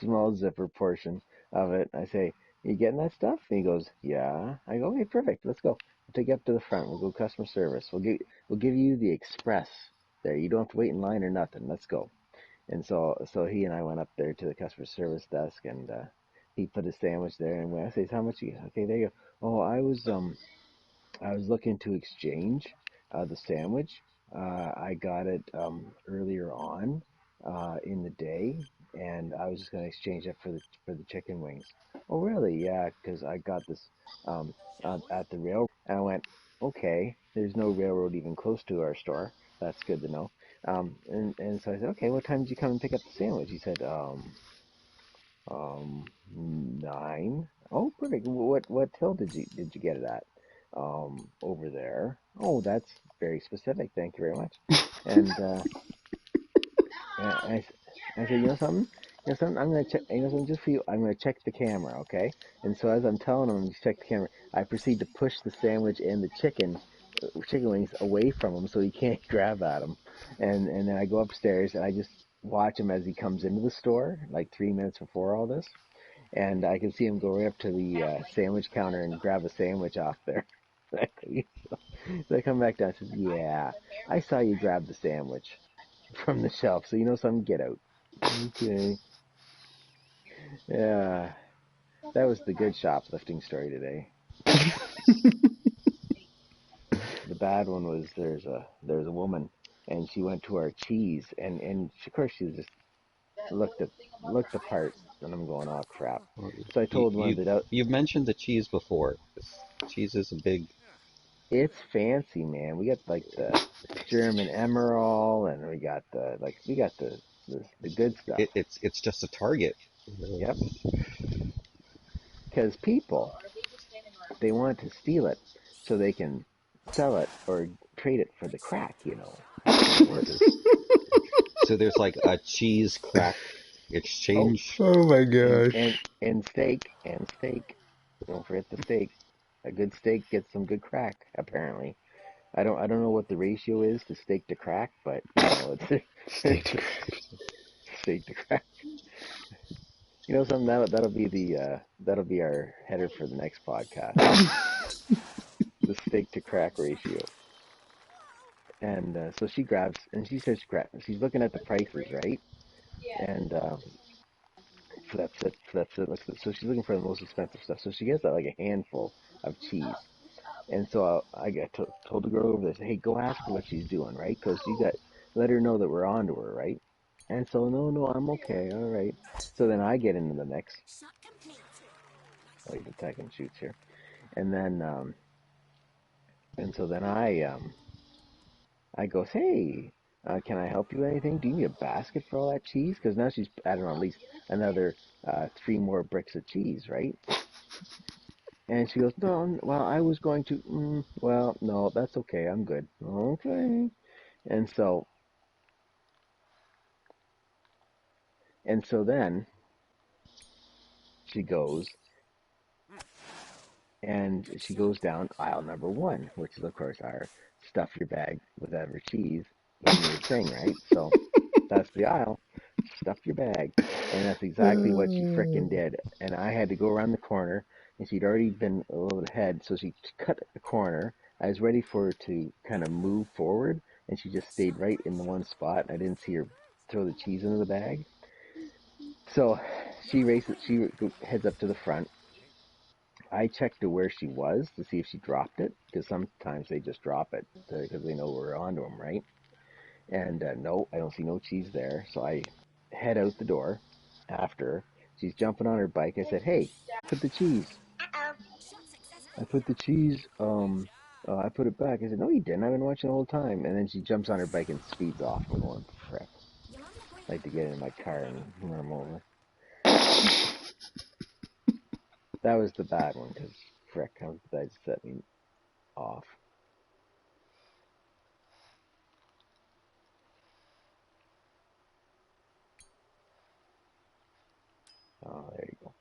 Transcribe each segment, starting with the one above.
small zipper portion of it. I say, "You getting that stuff?" And he goes, "Yeah." I go, "Okay, perfect. Let's go. I'll take you up to the front. We'll go customer service. We'll give you the express there. You don't have to wait in line or nothing. Let's go." And so he and I went up there to the customer service desk, and he put his sandwich there. And when I say, "How much you?" Okay, there you go. Oh, I was looking to exchange the sandwich. I got it earlier on in the day, and I was just going to exchange it for the chicken wings. Oh, really? Yeah, because I got this um, at the railroad. And I went, okay. There's no railroad even close to our store. That's good to know. And so I said, okay, what time did you come and pick up the sandwich? He said, 9. Oh, perfect. What hill did you get it at? Over there. Oh, that's very specific. Thank you very much. And I said, you know something? You know something? I'm gonna check. You know something? Just for you, I'm gonna check the camera, okay? And so as I'm telling him to check the camera, I proceed to push the sandwich and the chicken wings away from him so he can't grab at them. And then I go upstairs and I just watch him as he comes into the store, like 3 minutes before all this, and I can see him go right up to the sandwich counter and grab a sandwich off there. So I come back down and says, "Yeah, I saw you grab the sandwich from the shelf, so you know something, get out." Okay. Yeah, that was the good shoplifting story today. The bad one was there's a woman, and she went to our cheese, and of course she just looked at looked the part, and I'm going, oh crap. Well, So I You told one you of the you've mentioned the cheese before. Cheese is a big. it's fancy, man. We got like the German Emerald, and we got the good stuff. It's just a target. Yep, because people they want to steal it so they can sell it or trade it for the crack. That's how it works. So there's like a cheese crack Oh, exchange. Oh my and gosh. and and steak. Don't forget the steak. A good steak gets some good crack, apparently. I don't know what the ratio is to steak to crack, but it's State it's steak to crack. Something that'll be our header for the next podcast. The steak to crack ratio. And so she grabs, and she says, she's looking at the prices, right? And flips it, looks at, so she's looking for the most expensive stuff. So she gets like a handful of cheese. And so I got told to go over this. Hey, go ask her what she's doing, right? Because let her know that we're on to her, right? And so, no, no, I'm okay, all right. So then I get into the mix. Like the tech and shoots here. And then, and so then I goes, hey, can I help you with anything? Do you need a basket for all that cheese? Because now she's adding on at least another 3 more bricks of cheese, right? And she goes, no, well, I was going to, well, no, that's okay. I'm good. Okay. And so, then she goes, and she goes down aisle number 1, which is, of course, our stuff your bag with ever cheese in your thing, right? So that's the aisle. Stuff your bag. And that's exactly what she frickin' did. And I had to go around the corner, and she'd already been a little bit ahead, so she cut the corner. I was ready for her to kind of move forward, and she just stayed right in the one spot, and I didn't see her throw the cheese into the bag. So she races, she heads up to the front. I checked to where she was to see if she dropped it, because sometimes they just drop it because they know we're onto them, right? And no, I don't see no cheese there. So I head out the door after. She's jumping on her bike. I said, "Hey, put the cheese." I put the cheese. I put it back. I said, "No, you didn't. I've been watching the whole time." And then she jumps on her bike and speeds off. I'm going, "Frick!" I like to get in my car and run them over. That was the bad one because frick, that set me off. Oh, there you go.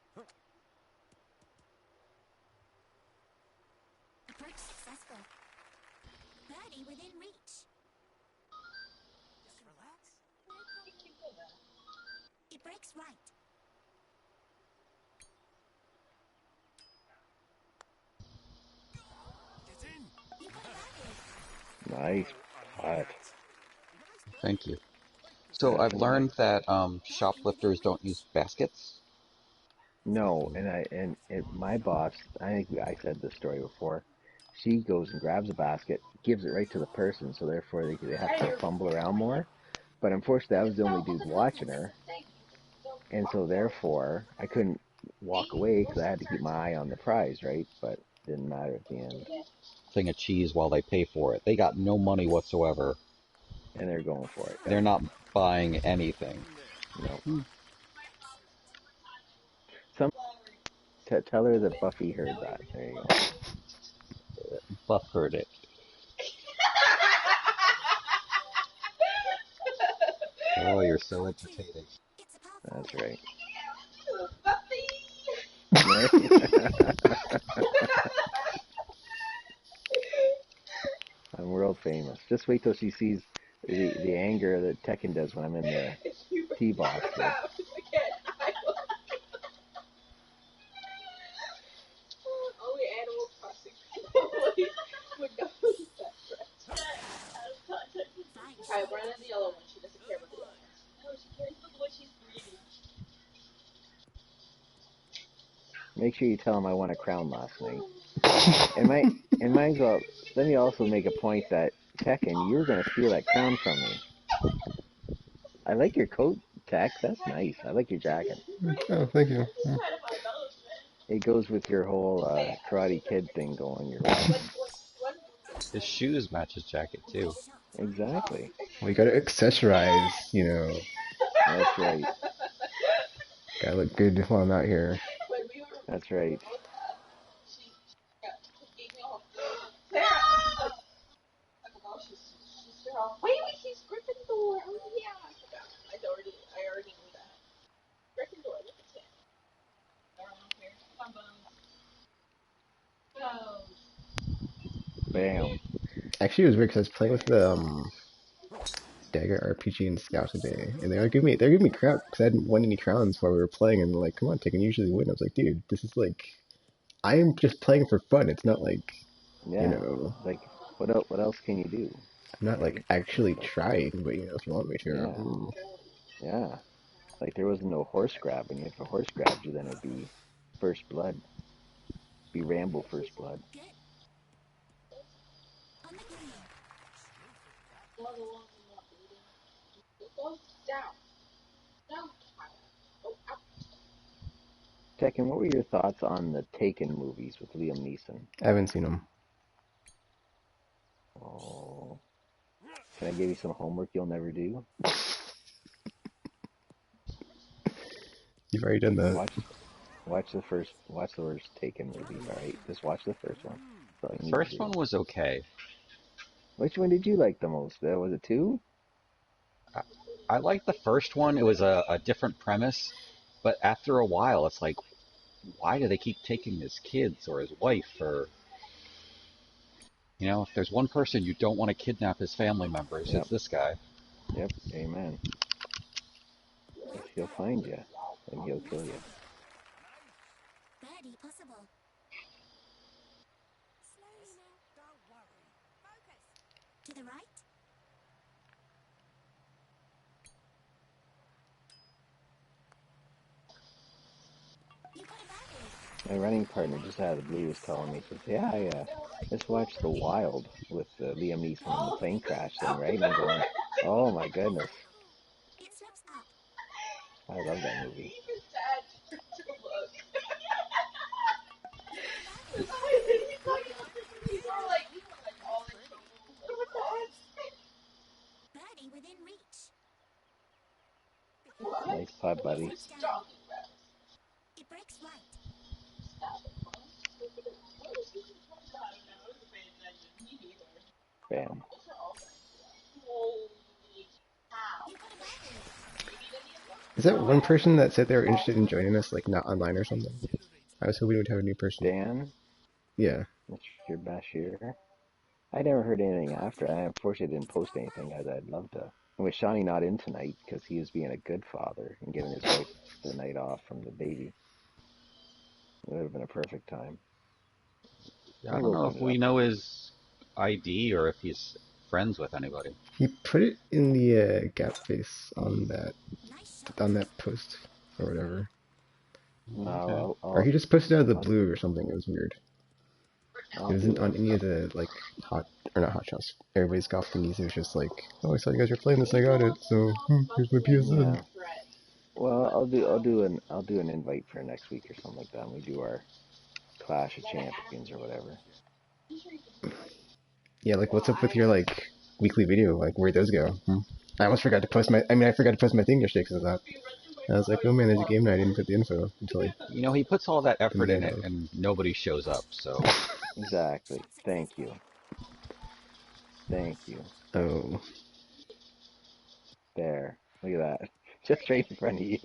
Nice putt. Thank you. So That's I've a nice. learned that shoplifters don't use baskets. No, and my boss, I think I said this story before. She goes and grabs a basket, gives it right to the person, so therefore they have to fumble around more. But unfortunately, I was the only dude watching her, and so therefore I couldn't walk away because I had to keep my eye on the prize, right? But didn't matter at the end, Thing of cheese while they pay for it. They got no money whatsoever. and they're going for it. They're not buying anything. No, some tell her that Buffy heard that. There you go. Buff heard it. Oh, you're so entertaining. That's right. I'm world famous. Just wait till she sees the anger that Tekken does when I'm in the tee box here. Make sure you tell him I won a crown last night. And might as well. Let me also make a point that Tekken, you were gonna steal that crown from me. I like your coat, Tech. That's nice. I like your jacket. Oh, thank you. It goes with your whole Karate Kid thing going. You're rocking. His shoes match his jacket too. Exactly. We gotta accessorize, That's right. Gotta look good while I'm out here. That's right. Bam. Actually, it was weird because I was playing with the Dagger RPG and Scout today, and they're giving me crap because I hadn't won any crowns while we were playing, and they're like, "Come on, Tekken, you usually win." I was like, "Dude, this is like, I am just playing for fun. It's not like, you Yeah. know, Like, what else? What else can you do, I'm not like right? actually trying, but if you want me to, Yeah. Yeah. Like there was no horse grab, and if a horse grabbed you, then it'd be first blood. Be Rambo first blood. Tekken, what were your thoughts on the Taken movies with Liam Neeson? I haven't seen them. Oh, can I give you some homework you'll never do? You've already done that. Watch, watch the first Taken movie. All right, just watch the first one. That's all The you need to first do. one was okay. Which one did you like the most? Was it two? I, I liked the first one. It was a different premise, but after a while, it's like, why do they keep taking his kids or his wife? Or, if there's one person you don't want to kidnap his family members, Yep, it's this guy. yep. Amen. He'll find you, and he'll kill you. My running partner just out of the blue was telling me, says, "Yeah, I just watched The Wild with Liam Neeson and the plane crash thing, right?" And I'm going, "Oh my goodness, I love that movie." Nice putt, buddy. Bam. Is that one person that said they were interested in joining us, like not online or something? I was hoping we'd have a new person. Dan, Yeah. Mr. Bashir. I never heard anything after. I unfortunately didn't post anything. I'd love to. And with Shawnee not in tonight because he was being a good father and giving his wife the night off from the baby, it would have been a perfect time. I Maybe don't we'll know run if it we up. know his ID or if he's friends with anybody. He put it in the gap face on that post or whatever. Okay. Or he just posted out of the blue or something. It was weird. It I'll wasn't do on it. any of the like not hot shots. Everybody's golf thingies. It was just like, oh, I saw you guys were playing this. I got it. So here's my PSN. Yeah. Well, I'll do an invite for next week or something like that. When we do our Clash of Champions or whatever. Yeah, like what's up with your like weekly video? Like where'd those go? I almost forgot to post my. I forgot to post my thing yesterday because of that. I was like, oh man, there's a game night. I didn't put the info until like You know, he puts all that the effort in minute it, of. and nobody shows up. So Exactly. Thank you. Thank you. Oh, There. Look at that. Just right in front of you.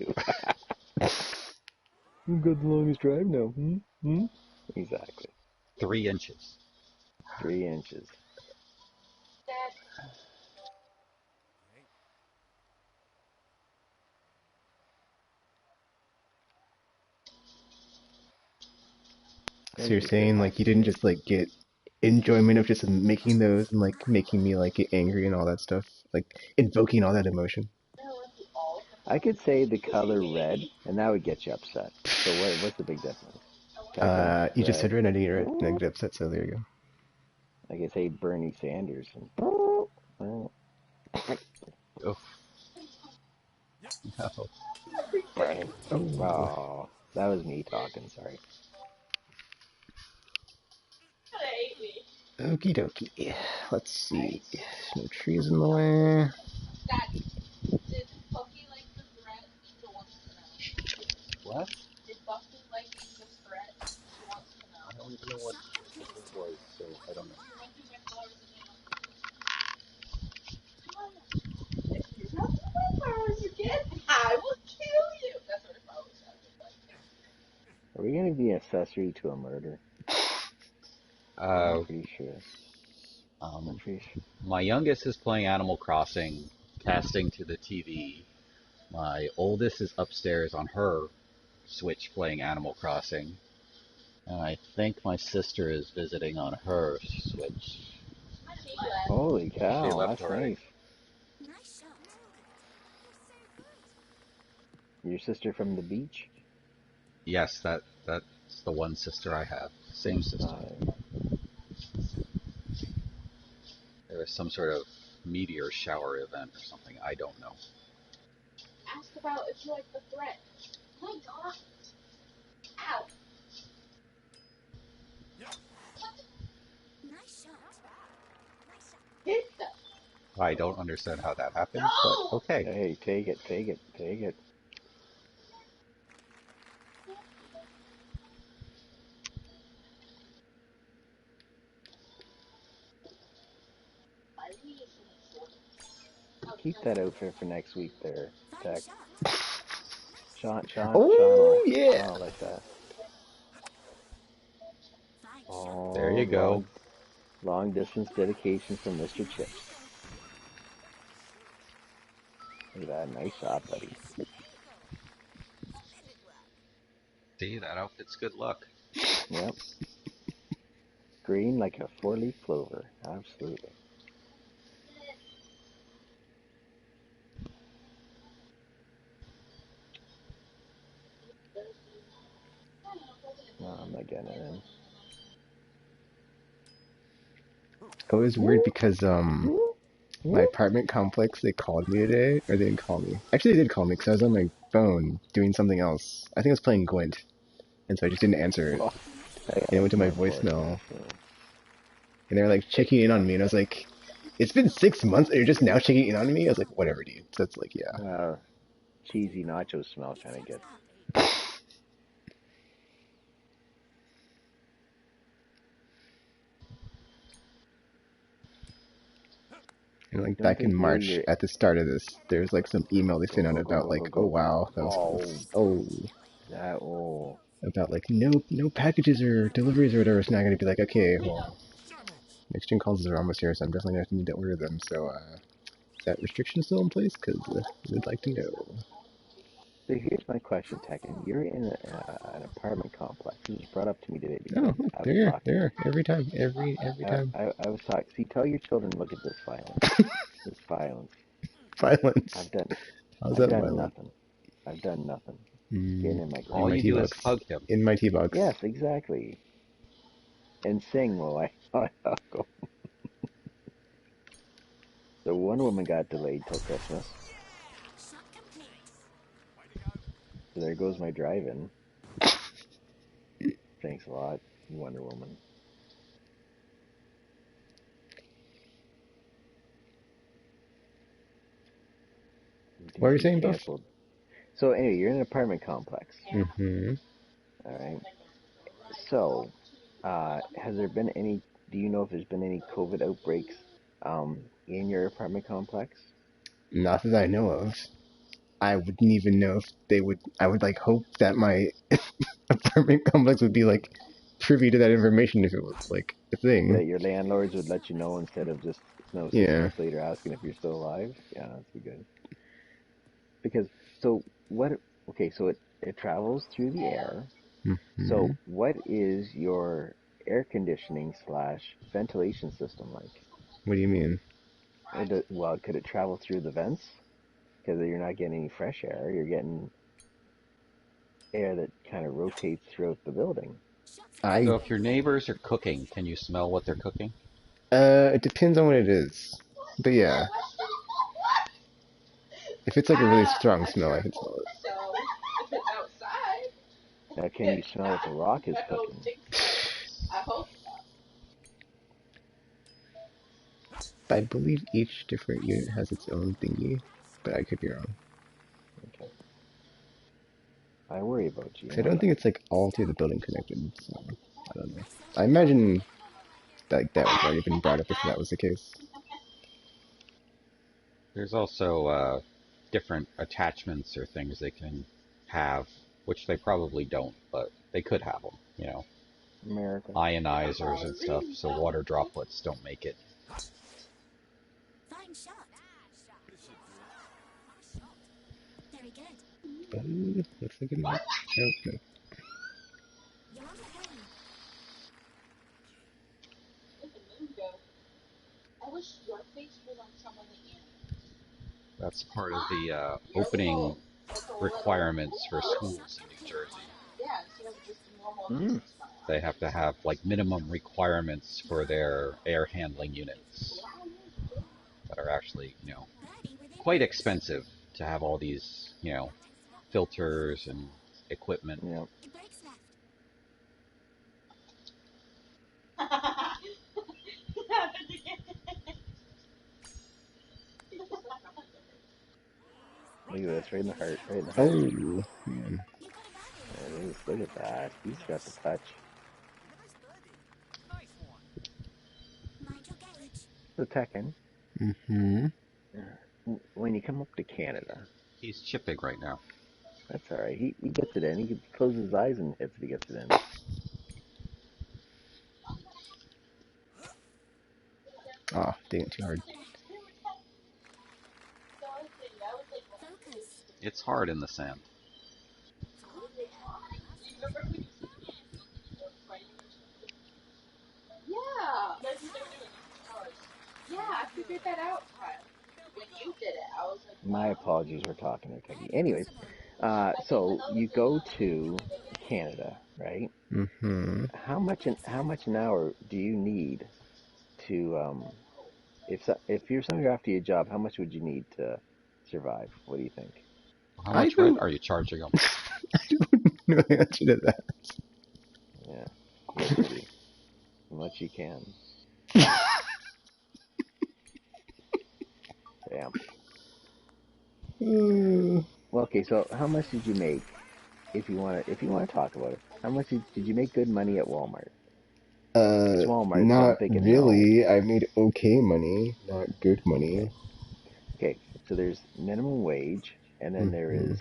You've got the longest drive now. Hmm? Exactly. 3 inches. 3 inches. so you're saying like you didn't just like get enjoyment of just making those and like making me like get angry and all that stuff, like invoking all that emotion. I could say the color red, and that would get you upset. So what's the big difference? You just said Red. red, I didn't get red, and I get upset. So there you go. I could say Bernie Sanders. Oh, no. Bernie. Oh, Oh, that was me talking. Sorry. okie dokie. Let's see. No trees in the way. What? I don't even know what it was, so I don't know. Are we gonna be accessory to a murder? I'm Uh, pretty sure. I'm um, pretty sure. my youngest is playing Animal Crossing, casting to the TV. My oldest is upstairs on her Switch playing Animal Crossing. And I think my sister is visiting on her Switch. Holy She cow, left that's already. nice. Your sister from the beach? Yes, that's the one sister I have. Same sister. There was some sort of meteor shower event or something. I don't know. I don't understand how that happened, but okay. Hey, take it, take it, take it. Keep that outfit for next week there, Tech. oh yeah. Sean will like that. There Oh, you go. long distance dedication from Mr. Chips. Look at that, nice shot, buddy. See, that outfit's good luck. Yep. Green like a 4-leaf clover. Absolutely. No, I'm not getting it in. It was weird because my apartment complex, they called me today, or they didn't call me. Actually, they did call me because I was on my phone doing something else. I think I was playing Gwent, and so I just didn't answer it. Oh, And it went to my voicemail, and they were like checking in on me, and I was like, "It's been 6 months, and you're just now checking in on me?" I was like, "Whatever, dude." So it's like, yeah. cheesy nacho smell kind of gets. And like Don't back in think you're March, your. at the start of this, there was like some email they Go sent out go go about go like, go "Oh go. wow, that was Oh, close." Oh, that about like no packages or deliveries or whatever. So now I'm gonna be like, okay, well, next gen consoles are almost here, so I'm definitely gonna need to order them. So is that restriction still in place? Because we'd like to know. So here's my question, Tekken. You're in an apartment complex. This was brought up to me today No, because I was there, talking. there, every time, every time. I was talking. See, tell your children, look at this violence. This violence. Violence. I've done. How's I've that done violent? nothing. I've done nothing. Getting Mm, in my in All my you car. tea do is box. hug him. In my tea box. Yes, exactly. And sing while I go. So one woman got delayed till Christmas. So there goes my drive-in. Thanks a lot, Wonder Woman. What are you DC saying, Buff? canceled. So anyway, you're in an apartment complex. Mm-hmm. All right. So, has there been any? Do you know if there's been any COVID outbreaks in your apartment complex? Not that I know of. I wouldn't even know if they would. I would like hope that my apartment complex would be like privy to that information if it was like a thing. That your landlords would let you know instead of just, 6 Yeah. months later asking if you're still alive? Yeah, that's be good. Because so what? Okay, so it travels through the air. Mm-hmm. So what is your air conditioning slash ventilation system like? What do you mean? Well, could it travel through the vents? Because you're not getting any fresh air. You're getting air that kind of rotates throughout the building. I So if your neighbors are cooking, can you smell what they're cooking? it depends on what it is. But yeah, if it's like a really strong smell, I can smell Now, can you smell what the rock is cooking? it. I believe each different unit has its own thingy, but I could be wrong. Okay. I worry about you, 'Cause I don't think that. it's like all through the building connected, so I don't know. I imagine like that would already been brought up if that was the case. There's also different attachments or things they can have, which they probably don't, but they could have them. America. Ionizers and stuff, so water droplets don't make it. Looks like it might. Oh, no. That's part of the opening requirements for schools in New Jersey. Mm. They have to have like minimum requirements for their air handling units that are actually, quite expensive to have all these, filters and equipment. Yeah. Look at this, right in the heart, right in the heart. Oh, man. There it is. Look at that. He's got the touch. So Tekken, Mm-hmm. when you come up to Canada, He's chipping right now. that's all right. He gets it in. He can close his eyes and hits if he gets it in. Oh, dang it, too hard. It's hard in the sand. My apologies for talking to Cookie. Anyways, so you go to Canada, right? Mm-hmm. How much an hour do you need to if you're somebody after your job, how much would you need to survive? What do you think? How I much rent don't, are you charging them? I don't know the answer to that. Yeah, yeah, buddy. How much you can. Damn. Well, okay. So how much did you make? If you want to talk about it, how much did you make good money at Walmart? It's Walmart, so I'm Not thinking no. really. I made okay money, not good Okay. money. Okay, so there's minimum wage, and then there Mm-hmm. is,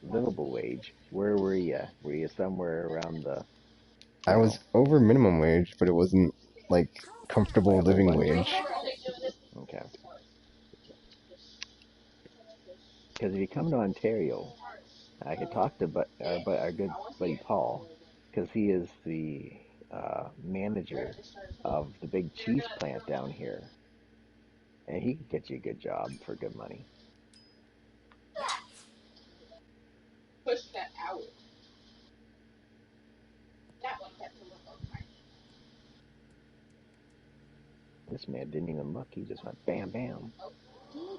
livable wage. Where were you? Were you somewhere around the, I you was know, over minimum wage, but it wasn't like by comfortable a whole living bunch? wage. Okay, because if you come to Ontario, I could talk to but our good buddy Paul, because he is the manager of the big cheese plant down here, and he could get you a good job for good money. This man didn't even look; he just went bam, bam. He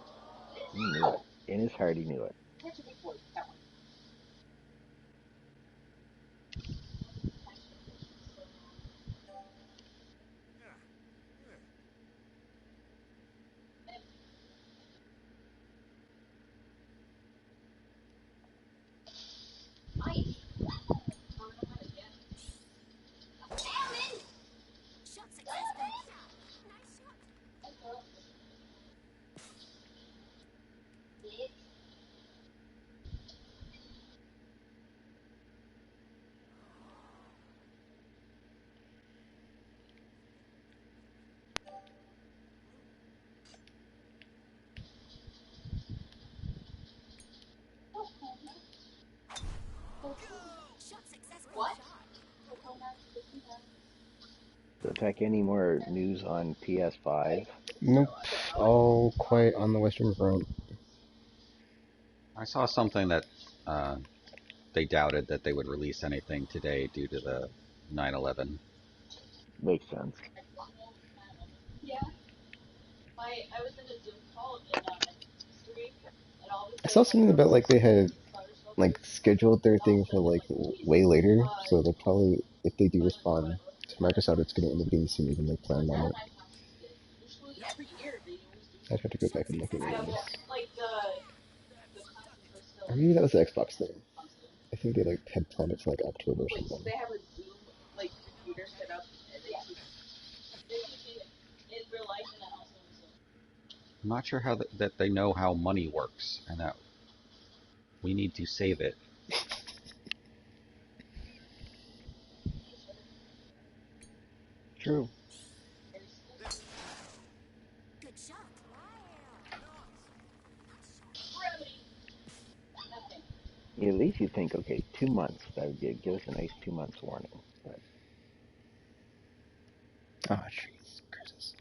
knew it. In his heart, he knew it. So, Tech, any more news on PS5? Nope. All quiet on the Western Front. I saw something that uh, they doubted that they would release anything today due to the 9/11. Makes sense. I saw something about like they had like scheduled their thing for like way later, so they'll probably if they do respond to Microsoft, it's gonna end up being sooner than they planned on it. I'd have to go back and look at what it was. Or maybe that was the Xbox thing. I think they like had planned it for like October or something. I'm not sure how that they know how money works and that we need to save it. True. At least you think, okay, 2 months. That would give us a nice 2 months warning. But Ah, jeez, curses.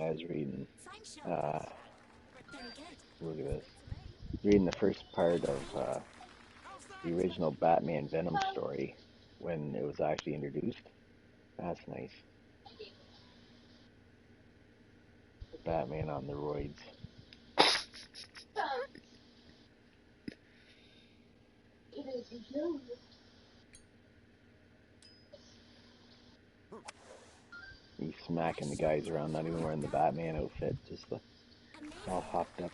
I was reading, look at this, reading the first part of the original Batman Venom story when it was actually introduced. That's nice. Batman on the roids. He's smacking the guys around, not even wearing the Batman outfit, just all hopped up.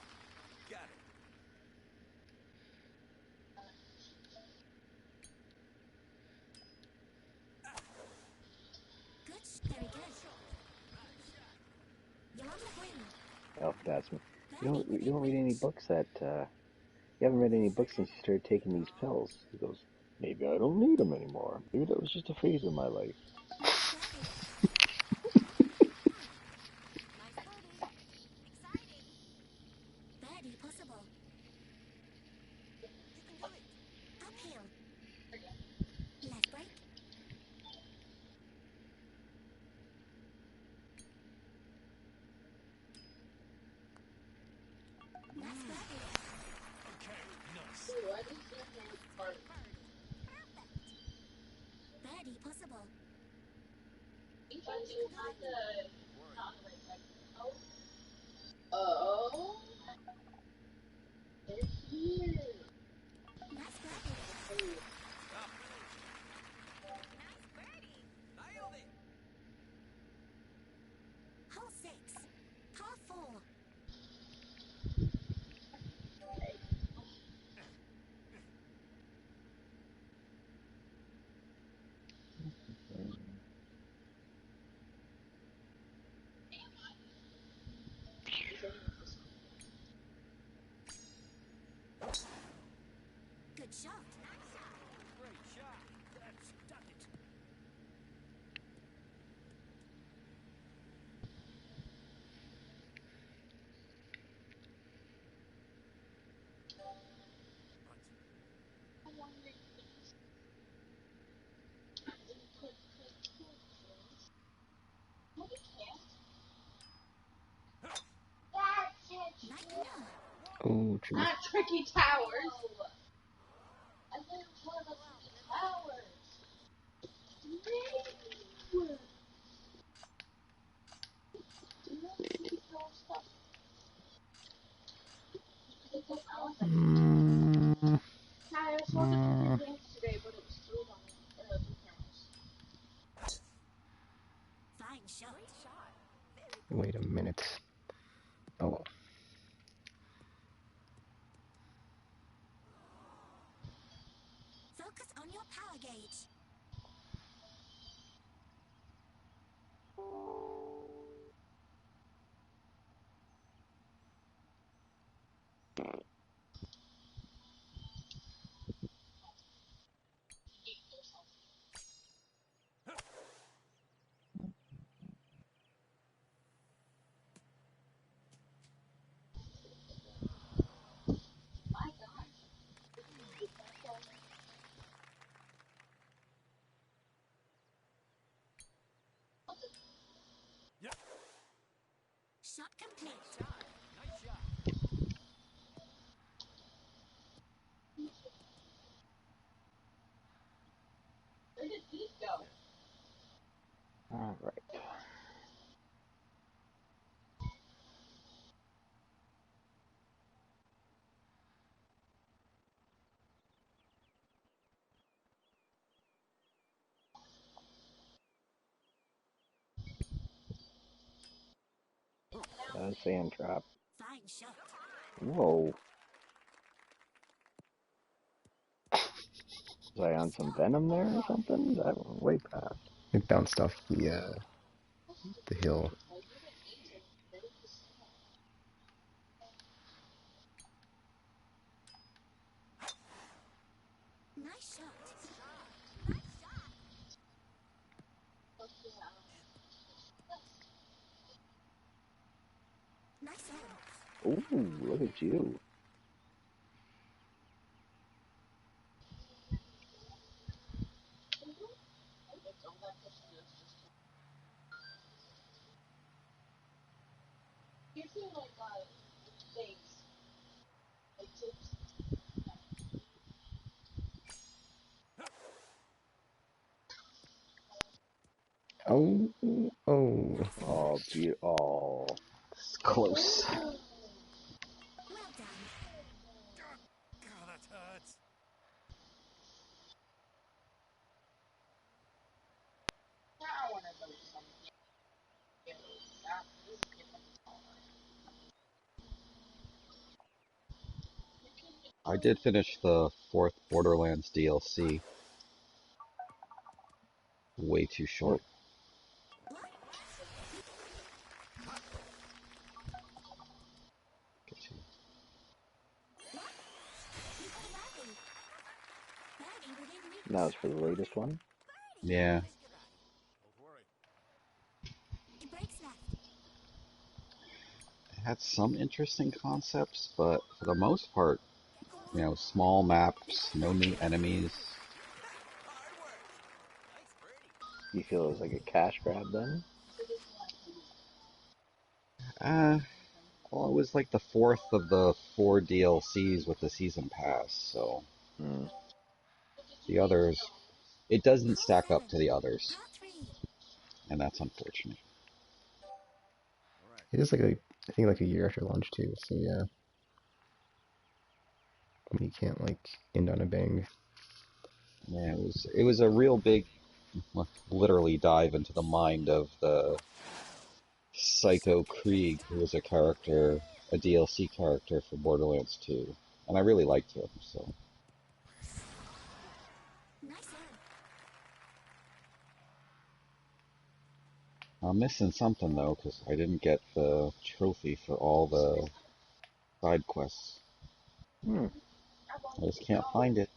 Oh, that's me. You don't read any books that you haven't read any books since you started taking these pills. He goes, maybe I don't need them anymore. Maybe that was just a phase of my life. Oh, true. Not Tricky Towers. I think it's one of the towers. Mm, I saw the mm, games today, but it was three dollars. Fine shot. Great shot. wait a minute. Oh, well. Focus on your power gauge. Shot complete. Nice shot. Where did these go? All right. Sand trap. Fine shot. Whoa. Was I on some venom there or something? That went way past. It bounced off the hill. Nice shot. Nice on. Ooh, look at you. You feel like things, like chips. Oh, oh. Oh, oh. It's close. Well done. God, that hurts. I want to go to some I did finish the fourth Borderlands DLC. Way too short. Get to- Alrighty. Birdie within reach. That was for the latest one. Yeah, Don't worry. It breaks left. it had some interesting concepts, but for the most part, small maps, no new enemies. Hard work. Nice birdie. You feel it was like a cash grab then? Uh, well, it was like the fourth of the four DLCs with the season pass, so Hmm. the others, it doesn't Hole stack up 7. to the others, Part 3. and that's unfortunate. All right. It is like I think like a year after launch too. So yeah, you can't like end on a bang. Yeah, it was a real big, literally dive into the mind of the Psycho Krieg, who was a DLC character for Borderlands 2, and I really liked him. So Nice on. I'm missing something though, because I didn't get the trophy for all the side quests. Hmm. I just can't find it.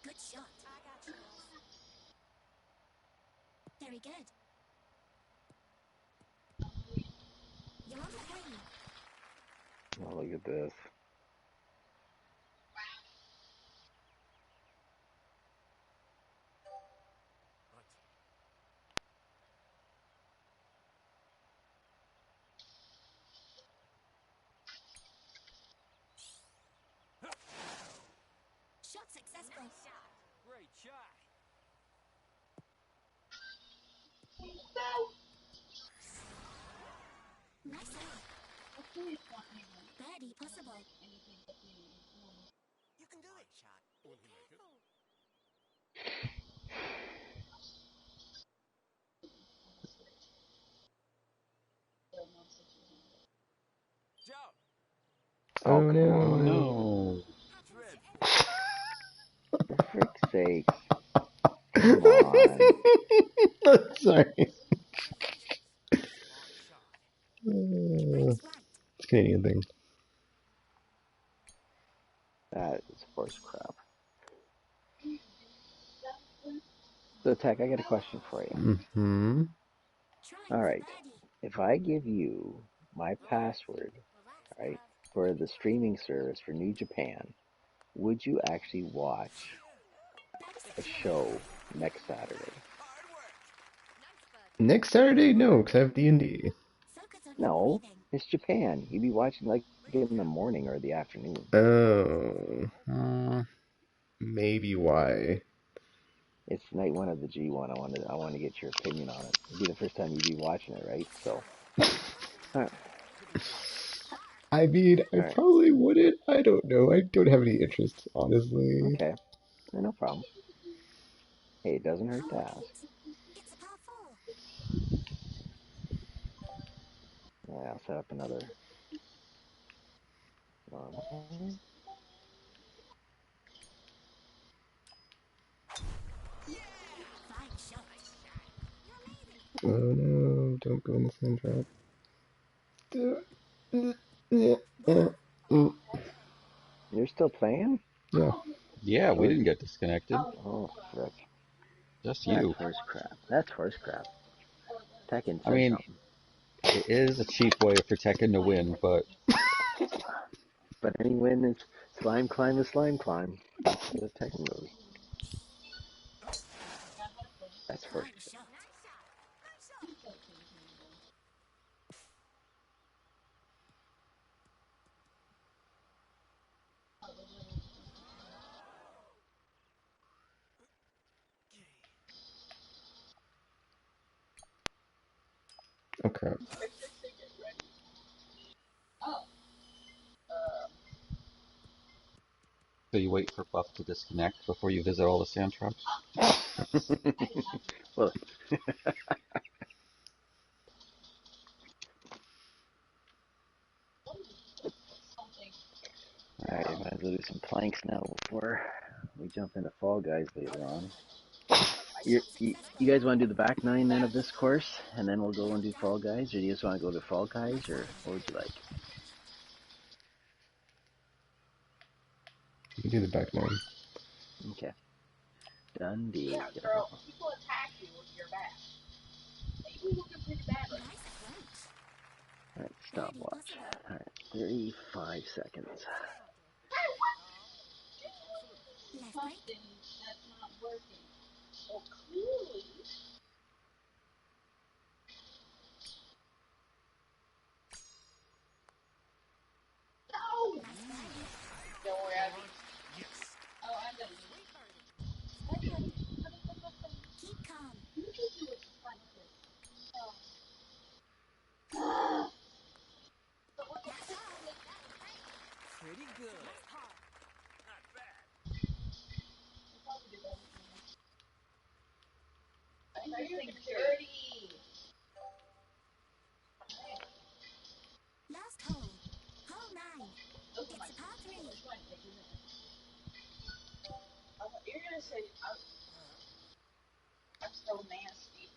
Good shot. I got you. Very good. You're on the green. Oh, look at this. Right. Oh, Oh come no. on. No. For frick's sakes. Come on. Sorry. Breaks right. It's a Canadian thing. That is horse crap. So, Tech, I got a question for you. Mm-hmm. Try All when right. ready. If I give you my password, Relax, right, bruv. for the streaming service for New Japan, would you actually watch Better a secure the show area. next Saturday? Hard work. Nice, bud. Next Saturday, no, because I have D&D. Focus on your No, breathing. it's Japan. You'd be watching like in the morning or the afternoon. Oh. Maybe why? It's night one of the G1. I want to get your opinion on it. It'd be the first time you'd be watching it, right? So, all right, Could be good. I mean, I all right, probably wouldn't. I don't know. I don't have any interest, honestly. okay, no problem. Hey, it doesn't hurt to Hold ask. it. It's a par four. Yeah, I'll set up another normal. Fine shot. You're amazing. Oh no, don't go in the sand trap. Yeah. You're still playing? Yeah. Yeah, we Or didn't get disconnected. oh, frick. Just That's you. horse crap. That's horse crap. Tekken I said mean, something. it is a cheap way for Tekken to win, but But any win is slime climb. That's the Tekken goes. That's horse Fine crap. shot. Oh crap. so you wait for Buff to disconnect before you visit all the sand traps. Well, alright, I might as well do some planks now before we jump into Fall Guys later on. You guys want to do the back nine then of this course, and then we'll go and do Fall Guys, or do you just want to go to Fall Guys, or what would you like? You can do the back nine. Okay, done deal. Yeah, girl, people attack you with your back. You looking pretty bad right Nice approach. Alright, Barely stopwatch. possible. Alright, 35 seconds. Left now. break. Something that's not working. Well, clearly. No! Nice birdie. Don't worry, I'll be. Yes. Oh, I'm gonna Sweet birdie. leave. Keep calm. You can do it like this. Oh. That's all. Pretty good. Left hard. Not bad. I know you're dirty. Last hole. Hole 9. Those are It's my a par 3. You're gonna say I'm so nasty.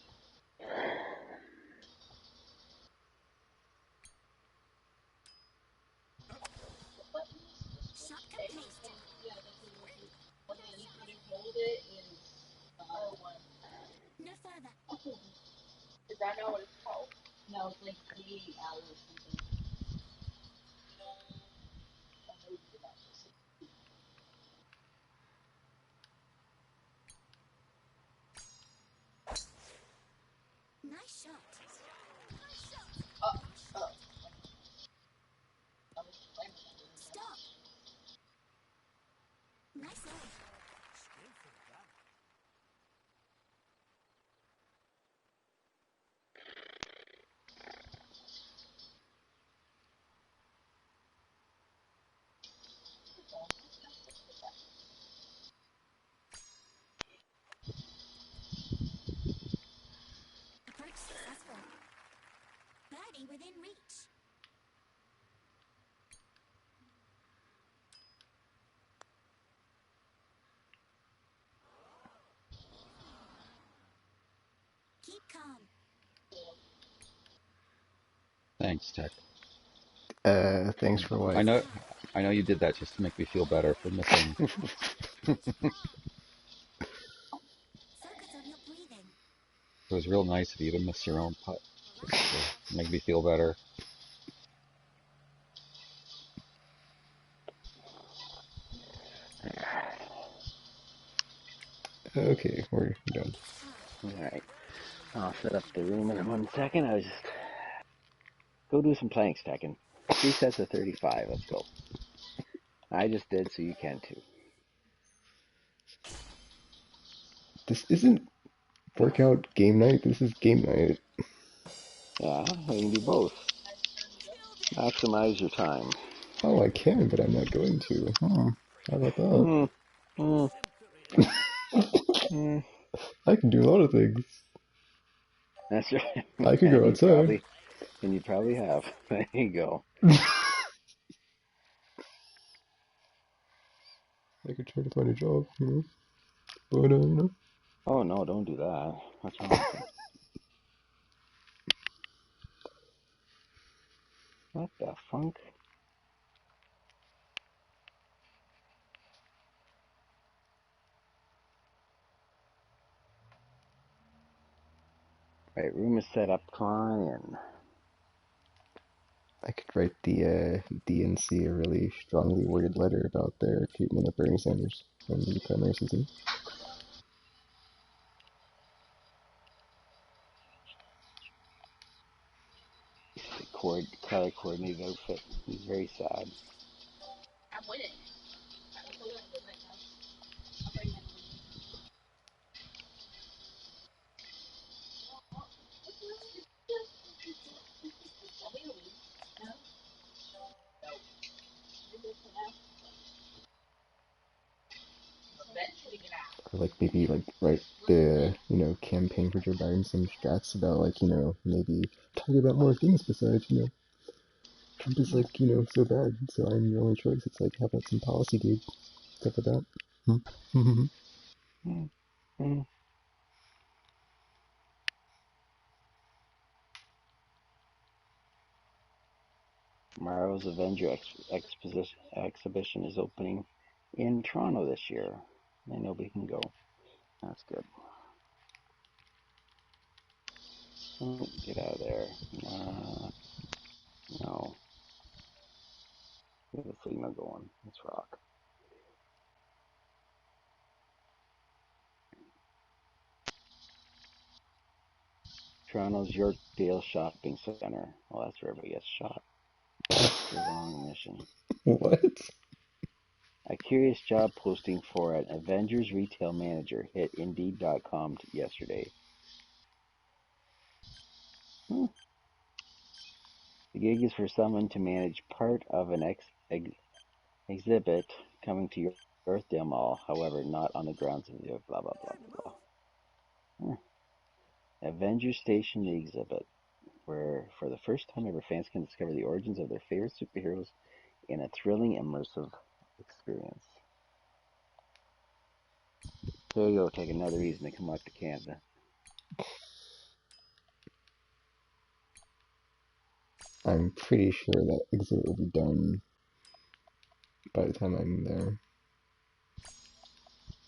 What is this? Shot complete. Yeah, that's what it is. What then you hold it is one. No further. Is that not what it's called? No, it's like D hours or something. Nice shot. Uh, uh, Stop. Nice eye. Skillful guy. Approach successful. Keep calm. Thanks, Tech. Thanks for I what? know, I know you did that just to make me feel better for missing. Focus on your breathing. It was real nice of you to miss your own putt, just to make me feel better. Okay, we're done. All right. I'll set up the room in 1 second. I was just go do some planks, Tekken. 3 sets of 35. Let's go. I just did, so you can too. This isn't workout game night. This is game night. Yeah, you can do both. Killed it. Maximize your time. Oh, I can, but I'm not going to. How about that? Mm, mm, Temporary. mm. I can do a lot of things. That's right. I could go and outside. you probably have. There you go. I could try to find a job, you know. But you know, Oh no, don't do that. What's wrong with you? What the funk? Right, room is set up. Come on in. I could write the DNC a really strongly worded letter about their treatment of Bernie Sanders in the primary season. The color coordinated outfit. He's very sad. I'm winning. I'm still winning right now. I'm bringing in I'll be a week. No? No. You're good for now. Eventually get out. Or like maybe like write the campaign for Joe Biden some strats about like maybe talk about more things besides Trump is like so bad, so I'm your only choice. It's like how about some policy, dude? Stuff like that. Mm, mm. Tomorrow's Avenger exhibition is opening in Toronto this year. I know we can go. That's good. Oh, get out of there. No. Get the signal going. Let's rock. Toronto's Yorkdale Shopping Centre. Well, that's where everybody gets shot. The wrong mission. What? A curious job posting for an Avengers retail manager hit Indeed.com yesterday. Hmm. The gig is for someone to manage part of an exhibit coming to Yorkdale Mall, however, not on the grounds of the blah blah blah blah blah. Avengers Station, the exhibit, where for the first time ever fans can discover the origins of their favorite superheroes in a thrilling, immersive experience. There you go, take another reason to come out to Canada. I'm pretty sure that exhibit will be done by the time I'm there,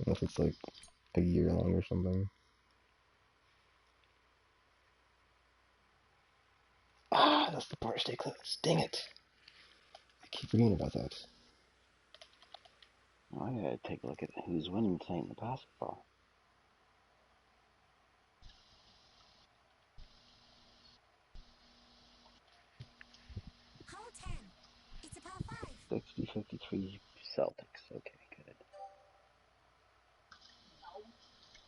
unless it's like a year long or something. Ah, that's the bar stay closed. Dang it! I keep forgetting about that. Oh, I gotta take a look at who's winning tonight in the basketball. Hole 10. It's a par 5. 60-53 Celtics. Okay, good. No.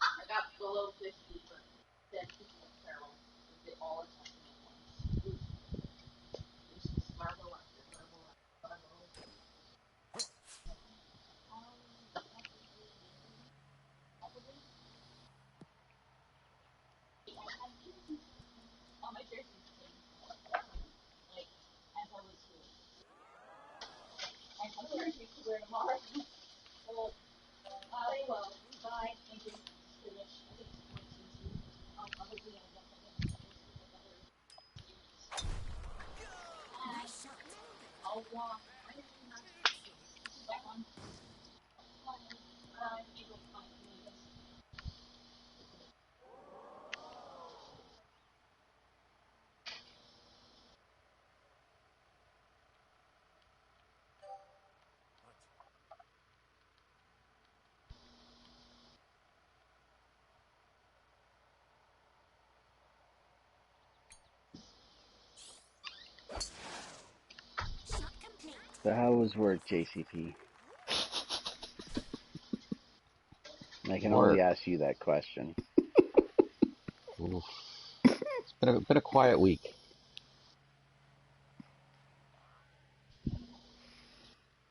I got below 50, but then people are feral. They all attack me at once. This is Marvel after Marvel after Marvel. All my jerseys came. Like, as I was here. And I'm wearing to wear tomorrow. Well, well, bye. Thank you. Finish. I think it's 22. I'll hopefully have So how was work, JCP? I can only Work. ask you that question. Oof. It's been a quiet week.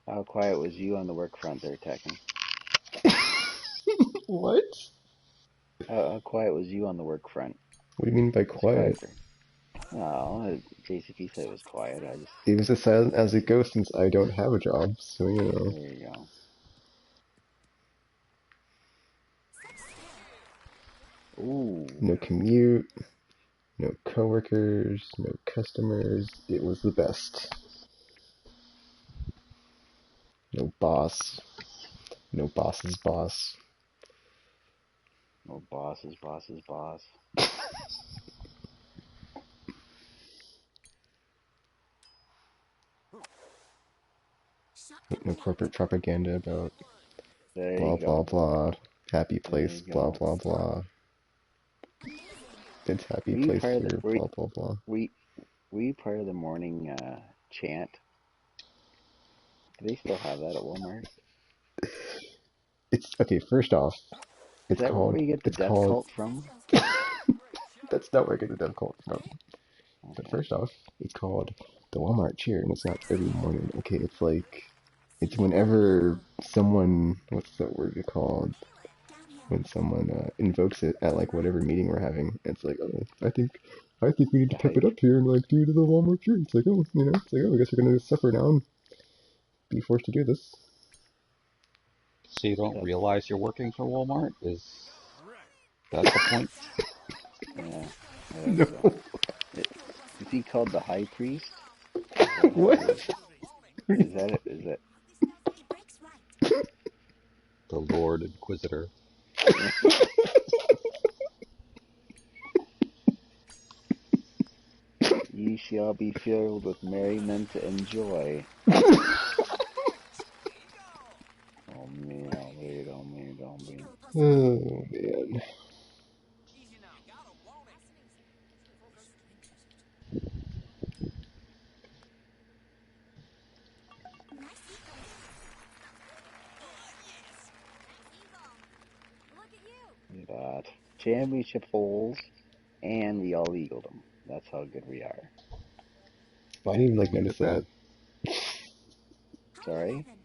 How quiet was you on the work front there, Tekken? What? How quiet was you on the work front? What do you mean by It's quiet quiet? there. No, JCP said it was quiet. I just, It was as silent as it goes since I don't have a job, so you know. there you go. Ooh, No commute, no coworkers, no customers. It was the best. No boss, no boss's boss. no boss's boss's boss. Shot No complete. corporate propaganda about There blah you blah go. blah. Happy There place, you blah go. blah blah. Amazing. It's happy Were you place part of the here, were, blah blah blah. were, you- were you part of the morning chant? Do they still have that at Walmart? It's okay, first off, Is that where you get the it's death called cult from? that's not where I get the dev cult from. But Okay. first off, it's called the Walmart cheer, and it's not every morning. Okay, it's like it's whenever someone, what's that word called? Downhill. When someone invokes it at like whatever meeting we're having. It's like, oh, I think we need to The pep it hype. up here and like do the Walmart cheer. It's like, oh, it's like, oh, I guess we're gonna suffer now and be forced to do this. So you don't That, realize you're working for Walmart? Is Right. that the point? yeah. No, Is he called the high priest? Is that how what? it is? Is that it? Is that? It breaks right. The Lord Inquisitor. Ye shall be filled with merriment and joy. Oh me, oh me, oh me, oh me. Echo posted. Oh man. Easy now. Gotta want it. Nice eco. Yes. Nice eco. Look at you. That championship holes, and we all eagled them. That's how good we are. I didn't even like Look notice at that. that. High Sorry? 11.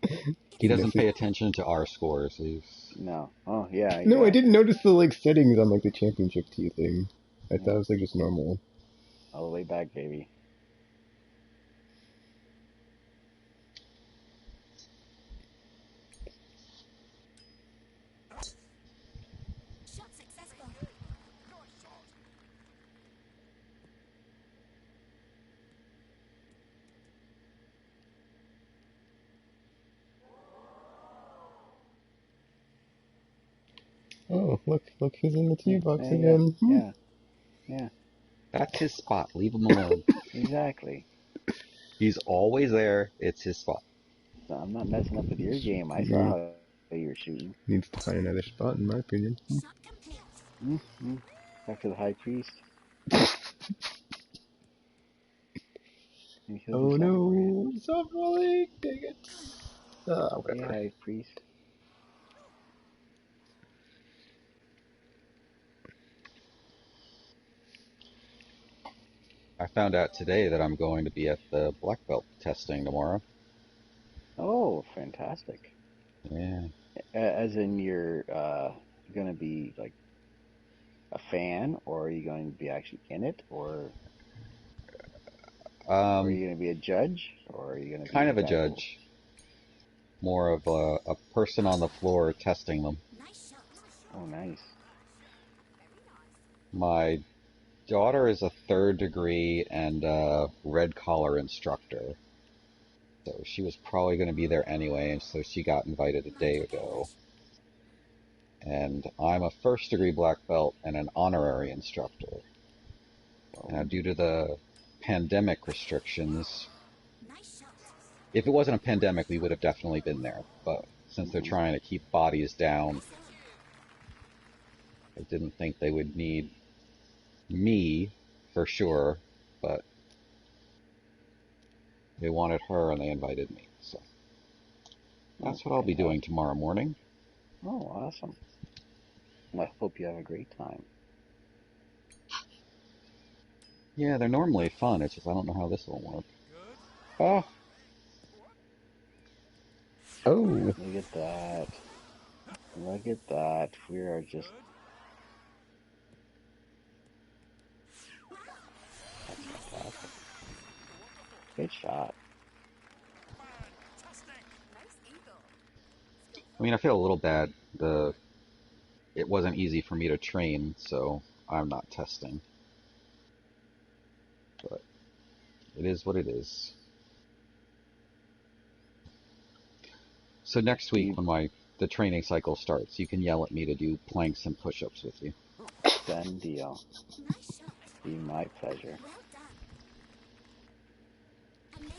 He It's Didn't doesn't notice it. pay attention to our scores. He's No. Oh yeah, No, I didn't exactly. notice the like settings on like the championship T thing. I thought Yeah, it was like just normal. all the way back, baby. shot successful. Nice shot. Oh, look who's in the T Yeah, box yeah, yeah, again. yeah, yeah. that's his spot. Leave him alone. Exactly. He's always there. It's his spot. So I'm not messing up with your game. I saw He how you were shooting. needs to find another spot, in my opinion. Shot complete. Mm-hmm. Back to the high priest. Maybe he'll do Oh something for you. no, soft rolling, dang it. Hey, Whatever. high priest. I found out today that I'm going to be at the black belt testing tomorrow. Oh, fantastic. Yeah. As in you're gonna be like a fan, or are you going to be actually in it, or are Um, you going to be a judge, or are you going to be kind the of a guy that will? judge. More of a person on the floor testing them. Nice shot. Oh, nice. Very nice. My daughter is a third degree and a red collar instructor. So she was probably going to be there anyway, and so she got invited a day Micro ago. damage. And I'm a first degree black belt and an honorary instructor. Now, Oh, due to the pandemic restrictions, Nice shot. if it wasn't a pandemic, we would have definitely been there. But since they're hmm trying to keep bodies down, Nice hit. I didn't think they would need me for sure, but they wanted her and they invited me. So that's what I'll be Okay. doing tomorrow morning. Oh, awesome. Well, I hope you have a great time. Yeah, they're normally fun. It's just I don't know how this will work. Good. Oh, Oh, Look at that. Look at that. We are just, Good. that's fantastic. Wonderful. Good shot. Fantastic. Nice eagle. I mean, I feel a little bad. It wasn't easy for me to train, so I'm not testing. But it is what it is. So next week You when the training cycle starts, you can yell at me to do planks and push-ups with you. done deal. Nice shot. Be my pleasure. Well done. Amazing.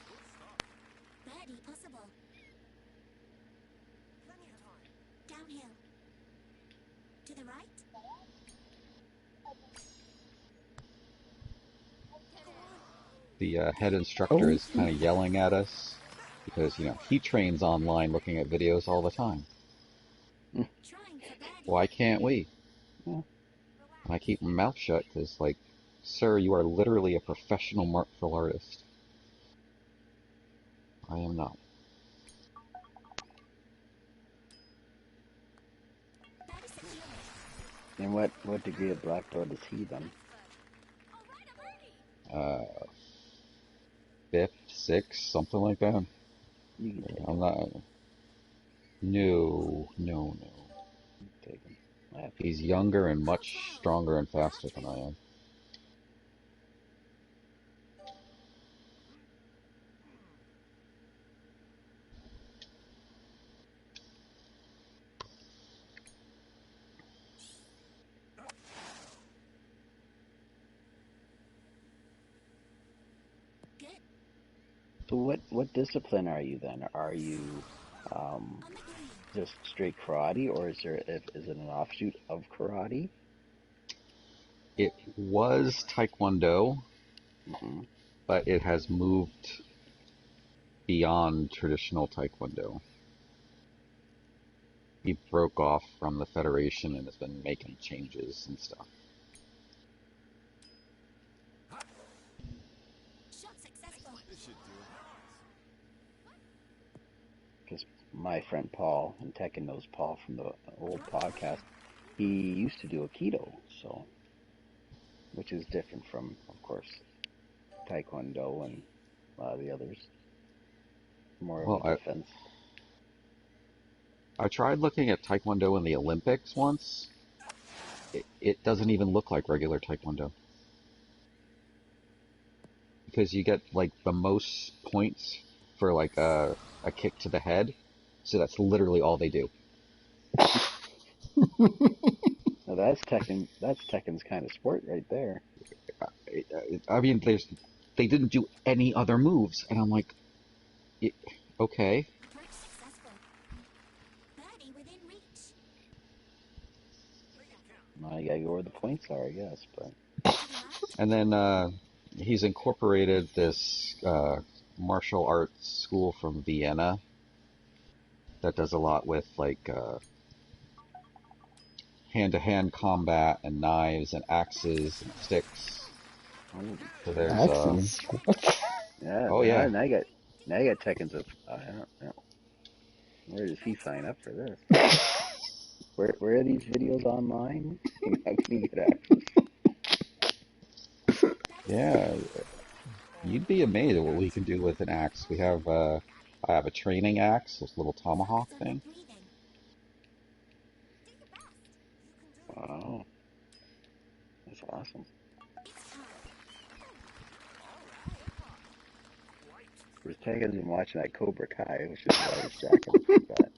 Good stuff. Birdie possible. Plenty of time. Downhill. To the right. The head instructor oh, is kind of yelling at us because, he trains online looking at videos all the time. Trying for birdie. Why can't we? Yeah. And I keep my mouth shut because, sir, you are literally a professional martial artist. I am not. Birdie secure. And what degree of black belt is he then? Alright, a birdie. Uh, fifth, sixth, something like that. You can take I'm him. not. No, no, no. Take him. I have He's faith. younger and much stronger and faster than I am. Good. So what discipline are you then? Are you um, On the green. just straight karate, or is it an offshoot of karate? It was Taekwondo, Hmm. but it has moved beyond traditional Taekwondo. He broke off from the Federation and has been making changes and stuff. Shot successful. This should do it. Because my friend Paul, and Tekken knows Paul from the old podcast, he used to do Aikido, so which is different from, of course, Taekwondo and a lot of the others. More of Well, a defense. I tried looking at Taekwondo in the Olympics once. It doesn't even look like regular Taekwondo. Because you get the most points for a kick to the head. So that's literally all they do. Now that's Tekken. That's Tekken's kind of sport right there. I mean, they didn't do any other moves, and I'm like, okay. Approach successful. Birdie within reach. Make it count. Well, you gotta go where the points are, I guess. But To the right. And then he's incorporated this martial arts school from Vienna that does a lot with hand-to-hand combat and knives and axes and sticks. holy So shit! there's axes. What? Yeah, oh yeah, now you got Tekken's. I don't know. Where does he sign up for this? Where are these videos online? How can you get access? Birdie secure. yeah. You'd be amazed at what we can do with an axe. I have a training axe, this little tomahawk Focus on your thing. breathing. Do your best. You can do it. Wow, that's awesome. It's time. Quite. Because Tekken's been watching that Cobra Kai, which is why he's jacking like that.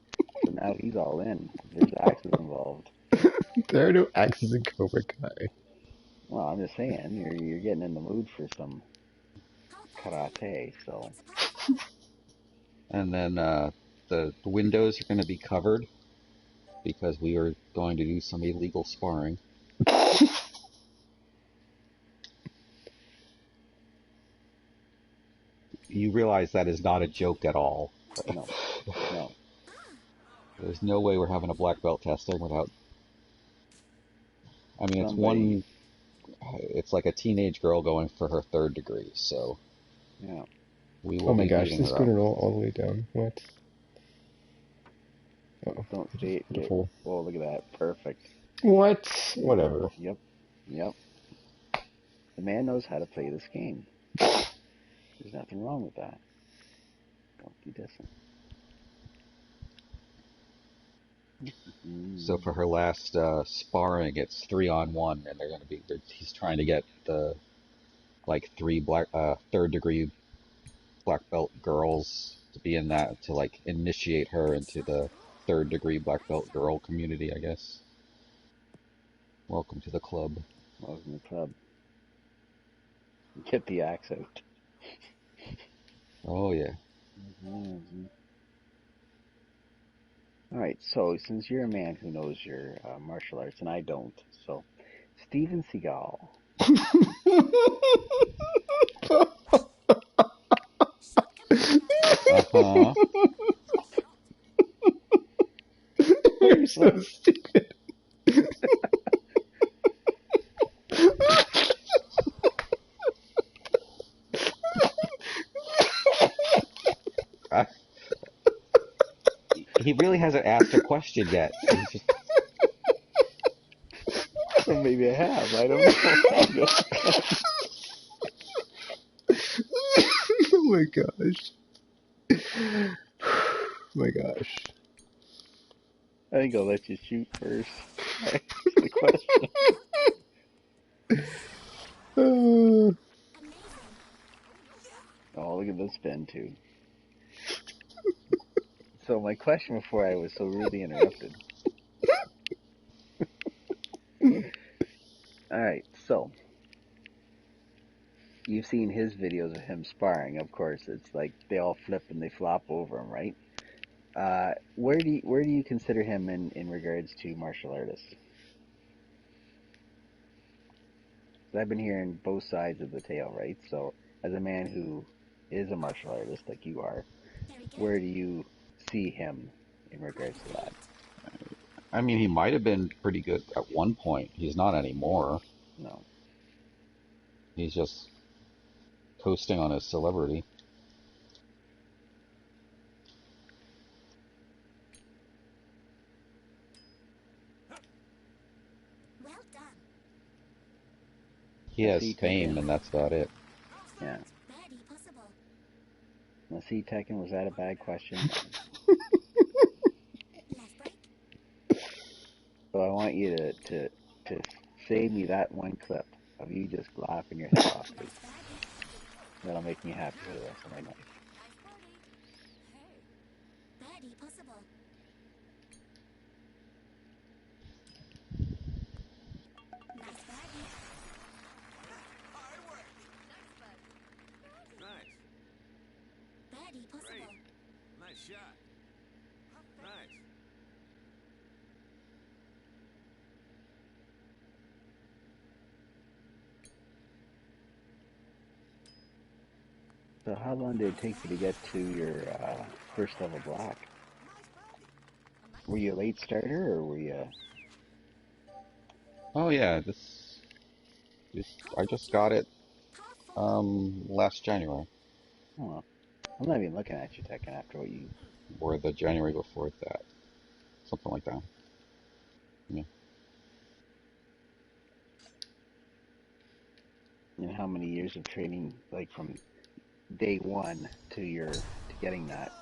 So now he's all in. There's axes involved. There are no axes in Cobra Kai. Well, I'm just saying, you're getting in the mood for some Hold karate. So It's a par. And then the windows are going to be covered because we are going to do some illegal sparring. you realize that is not a joke at all. No, no. There's no way we're having a black belt testing without. I mean, Somebody, it's like a teenage girl going for her third degree, so yeah. we Oh will my be gosh, beating this her up. spoon roll all the way down. What? Oh, Don't I just stay. hit a hole. Oh, look at that. Perfect. What? Whatever. Yep. Yep. The man knows how to play this game. There's nothing wrong with that. Don't be dissing. So for her last sparring, it's 3-on-1, and he's trying to get the like three third degree black belt girls to be in that to like initiate her into the third degree black belt girl community, I guess. Welcome to the club. Welcome to the club. Get the axe out. Oh yeah. All right, so since you're a man who knows your martial arts and I don't, so Steven Seagal. Uh-huh. You're so stupid. He really hasn't asked a question yet. He's just, Or maybe I have. I don't know. Oh my gosh. Oh my gosh. I think I'll let you shoot first. Answer the question. Oh, look at this spin too. So my question before I was so rudely interrupted. All right, so you've seen his videos of him sparring. Of course, it's like they all flip and they flop over him, right? Where do you consider him in regards to martial artists? 'Cause I've been hearing both sides of the tale, right? So as a man who is a martial artist like you are, where do you see him in regards to that? I mean, he might have been pretty good at one point. He's not anymore. No. He's just coasting on his celebrity. Well done. He has See, fame, Tekken. and that's about it. Yeah. Very possible. Now, see, Tekken, was that a bad question? Left break. So I want you to save me that one clip of you just laughing your head off. 'Cause Nice birdie. that'll make me happy for the rest of my life. Nice birdie. Hey. Birdie possible. Nice birdie. Hard work. Nice. Birdie possible. Nice shot. Nice. So how long did it take you to get to your first level block? Were you a late starter or were you? Oh yeah, I just got it last January, Oh, I'm not even looking at you, Tekken, after what you. or the January before that, something like that. Yeah. And how many years of training, like from day one to getting that,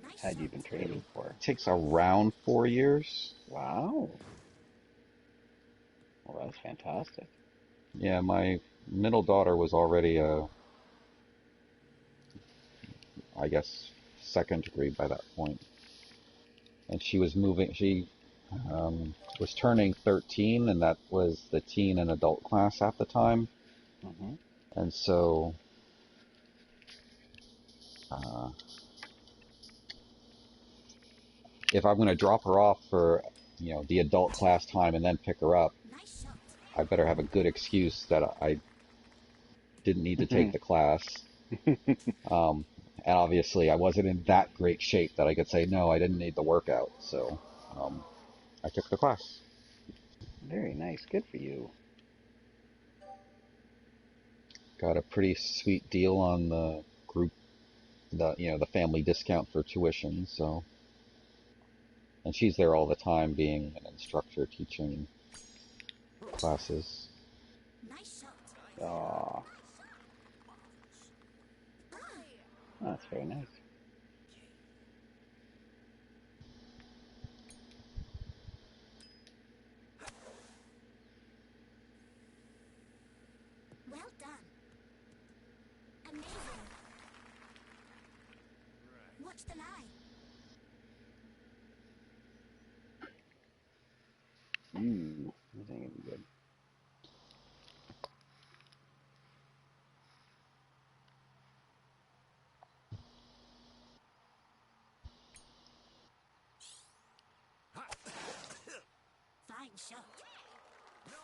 Nice had you shot. been training for? It takes around 4 years. Wow. Well, that's fantastic. Yeah, my middle daughter was already I guess, second degree by that point, and she was moving. She was turning 13, and that was the teen and adult class at the time. Hmm. And so uh, if I'm going to drop her off for the adult class time and then pick her up, Nice shot. I better have a good excuse that I didn't need to take the class. And obviously, I wasn't in that great shape that I could say, no, I didn't need the workout. So um, I took the class. Very nice. Good for you. Got a pretty sweet deal on the group, the family discount for tuition. So, and she's there all the time, being an instructor teaching classes. Nice shot. Aw, Aye. that's very nice. Well done. Amazing. Watch the lie. Ooh, this ain't gonna be good. Fine shot. Nice.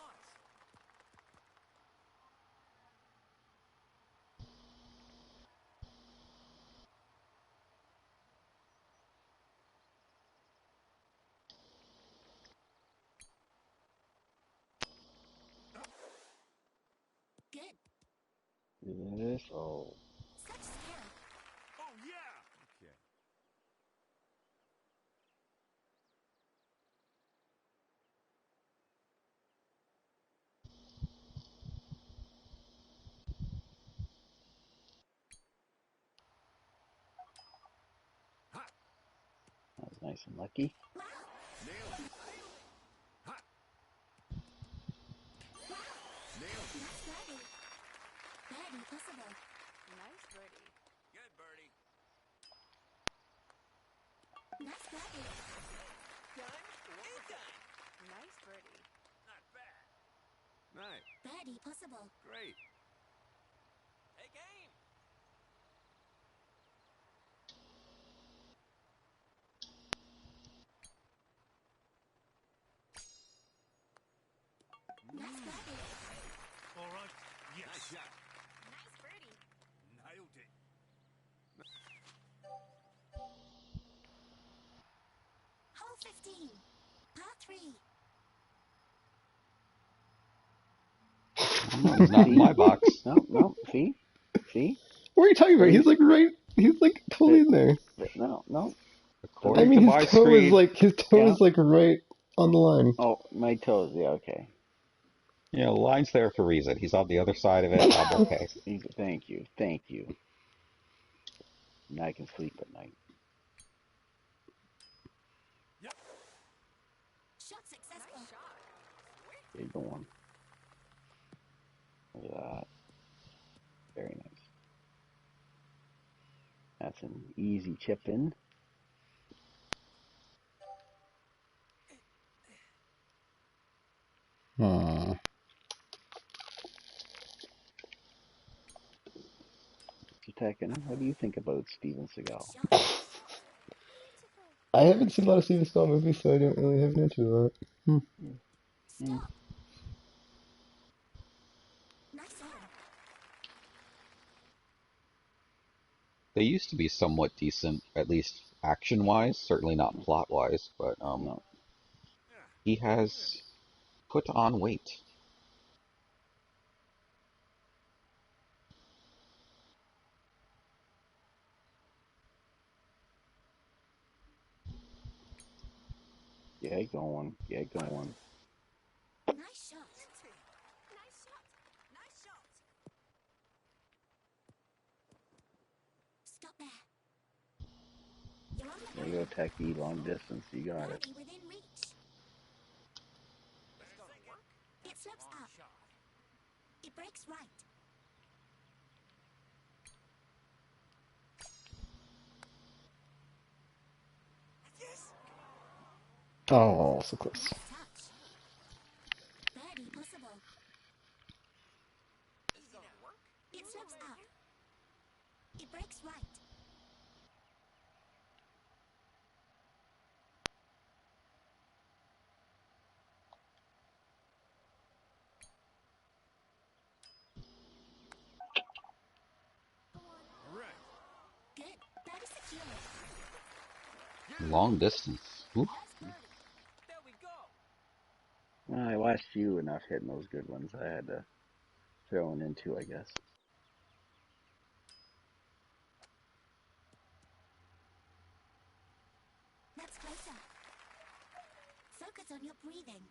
Good. This, oh, Such skill. Oh yeah. Okay. that was nice and lucky. Wow. Nailed it. Ha. Nailed it. Nice birdie. Birdie possible. Nice birdie. Good birdie. Nice birdie. Done and done. Nice birdie. Not bad. Nice. Birdie possible. Great. Take aim. Nice birdie. All right. Yes. Nice shot. Nice birdie. Nailed it. Hole 15. Par 3. He's not in my box. No, no, see? See? What are you talking about? He's like right. He's like totally in there. No, no. I According mean, to my his toe is screen, like Yeah. right on the line. Oh, my toes. Yeah, okay. the line's there for a reason. He's on the other side of it. I'm okay. Thank you. Thank you. Now I can sleep at night. Shot successful. Nice shot. Get going. Look at that. Very nice. That's an easy chip in. Hmm. So, Tekken, what do you think about Steven Seagal? Shot. Beautiful. I haven't seen a lot of Steven Seagal movies, so I don't really have an answer to that. Stop. Nice on. They used to be somewhat decent, at least action-wise. Certainly not plot-wise, but No. he has put on weight. Get going. Get going. Nice shot. Nice shot. Nice shot. Stop there. You're on the There you go, Techie. Long distance. You got it. birdie within reach. It slopes up. It breaks right. Oh, so close. Nice touch. Birdie possible. It slopes up. It breaks right. All right. Good. Long distance. Oof. Nice birdie. There we go. Well, I watched you enough hitting those good ones. I had to throw one in too, I guess. That's closer. Focus on your breathing.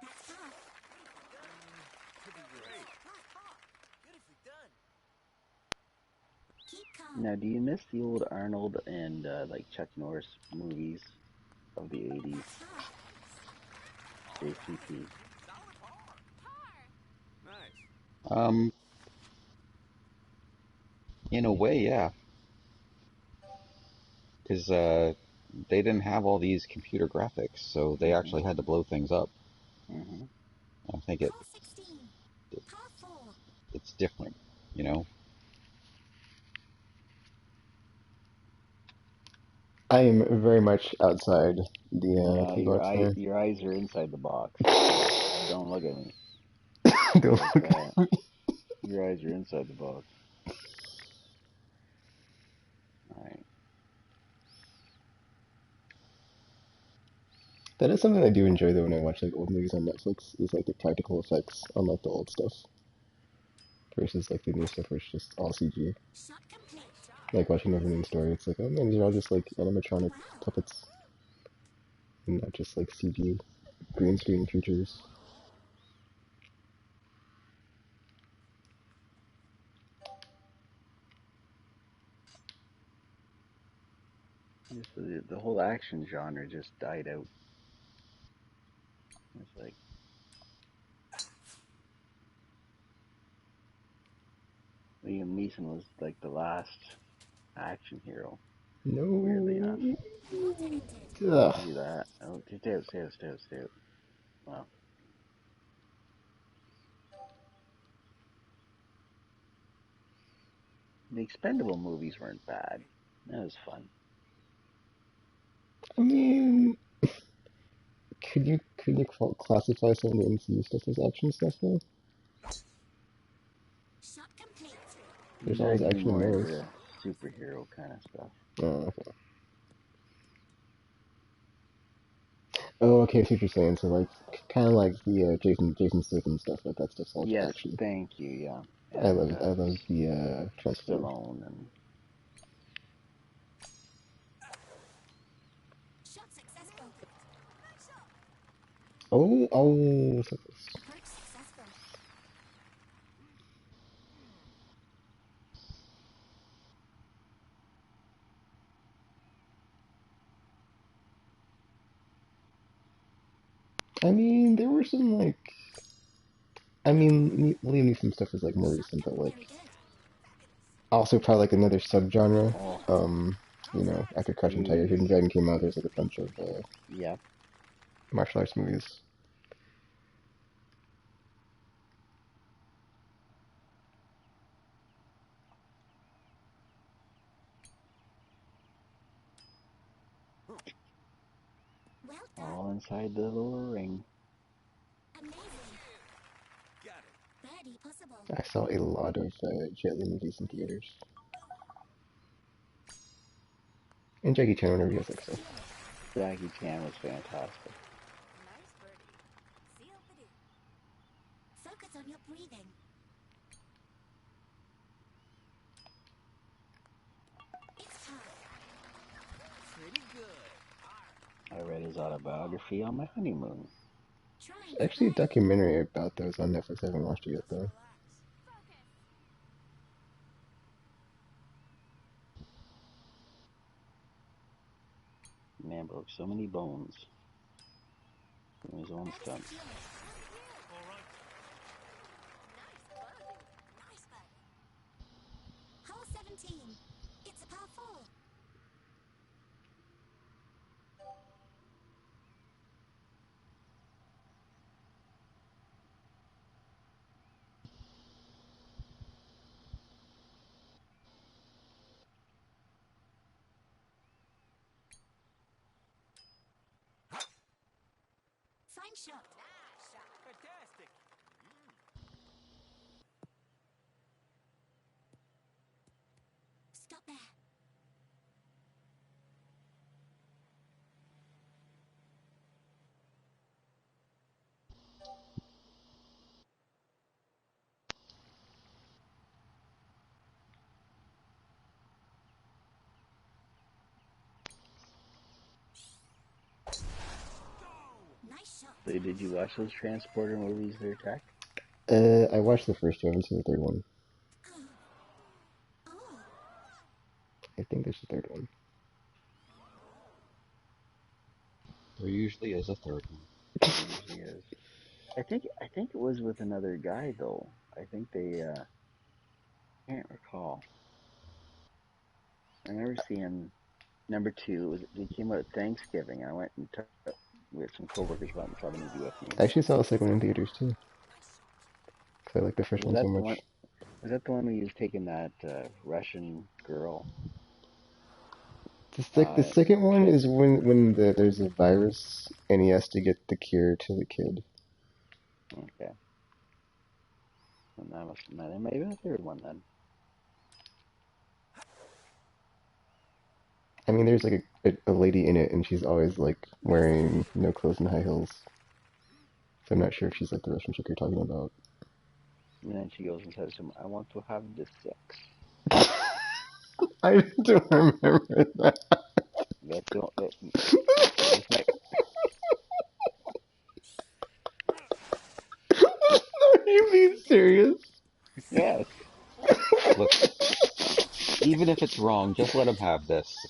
That's hard. Could be great. Beautifully done. Keep calm. Now, do you miss the old Arnold and like Chuck Norris movies of the 80s? That's hard. JCP. Solid par. Par. Nice. Um, in a way, yeah, because they didn't have all these computer graphics, so they Hmm. actually had to blow things up. Hmm. I think Par 16. Par 4. it's different, you know. I am very much outside the Yeah, tee box there. your eyes are inside the box. Don't look at me Don't like look that. at me. Your eyes are inside the box. All right. That is something I do enjoy though when I watch like old movies on Netflix. Is like the practical effects on like the old stuff versus like the new stuff where it's just all CG. Shot complete. Like watching Neverending Story, it's like, oh man, these are all just like animatronic Wow. puppets, and not just like CG green screen creatures. The whole action genre just died out. It's like Liam Neeson was like the last action hero. Weirdly enough. No. Water ended. Ugh. Look at that. Oh, stay out, stay out, stay out, stay out. Wow. The Expendable movies weren't bad. That was fun. I mean, could you classify some of the MCU stuff as action stuff though? Shot complete. There's I'd always be action in more those. into superhero kind of stuff. Oh, okay. Oh, okay, I see what you're saying. So like, kind of like the Jason Statham stuff. Like that stuff's all Yes, action. thank you, yeah. I And love the transfer. Stallone and Shot successful. Nice shot. Oh, so close. Approach successful. I mean, there were some like, I mean, Liam Neeson stuff is like more recent, but Very like good. also probably like another subgenre. oh, After Crouching Tiger, jeez. Hidden Dragon came out, there's like a bunch of Yep. martial arts movies. Well All done. inside the little ring. Amazing. Got it. Birdie possible. I saw a lot of Jet Li movies in theaters, and Jackie Chan whenever he has like stuff. Jackie Chan was fantastic. Nice birdie. Seal the deal. Focus on your breathing. It's hard. Pretty good. I read his autobiography on my honeymoon. Try There's and actually a play. documentary about those on Netflix. I haven't watched it yet Just though. relax. Focus. Man broke so many bones from his own That is stunts. secure. All right. Nice birdie. Nice birdie. Hole 17. It's a par 4. Fine shot. Nice shot. Fantastic. So did you watch those transporter movies there, Tech? I watched the first two. I haven't seen the third one. Oh, I think there's a third one. There usually is a third one. There usually is. I think it was with another guy though. I think they can't recall. I remember seeing number two. They came out at Thanksgiving. I went and took with some coworkers went and saw the movie with me. I actually saw the second one in theaters too, because I like the first Was one so that the one? much. Was that the one where he was taking that Russian girl The second one trip? is when there's a virus and he has to get the cure to the kid. Okay, and that must that might have been the third one then. I mean, there's like a lady in it, and she's always like wearing no clothes and high heels. So I'm not sure if she's like the Russian chick you're talking about. And then she goes and says to him, "I want to have the sex." I don't remember that. That's the this might Are you being serious? yes. Look, even if it's wrong, just let him have this.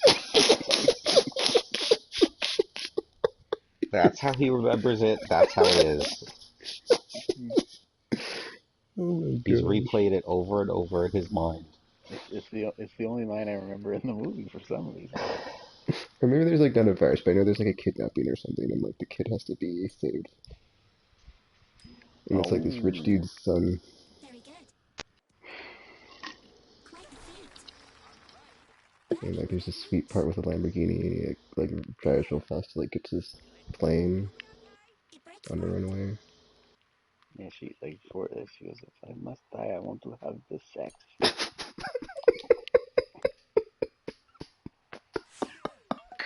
That's how he remembers it. That's how it is. Oh my He's gosh. replayed it over and over in his mind. It's the only line I remember in the movie for some reason. Or maybe there's like not a virus, but I know there's like a kidnapping or something, and like the kid has to be saved. And it's like this rich Oh, dude's son. very good. Quite the feat. And like there's this sweet part with a Lamborghini, and he like drives real fast to like get to this plane It breaks on the apart. runway. yeah. She like for this. She goes, "If I must die, I want to have the sex."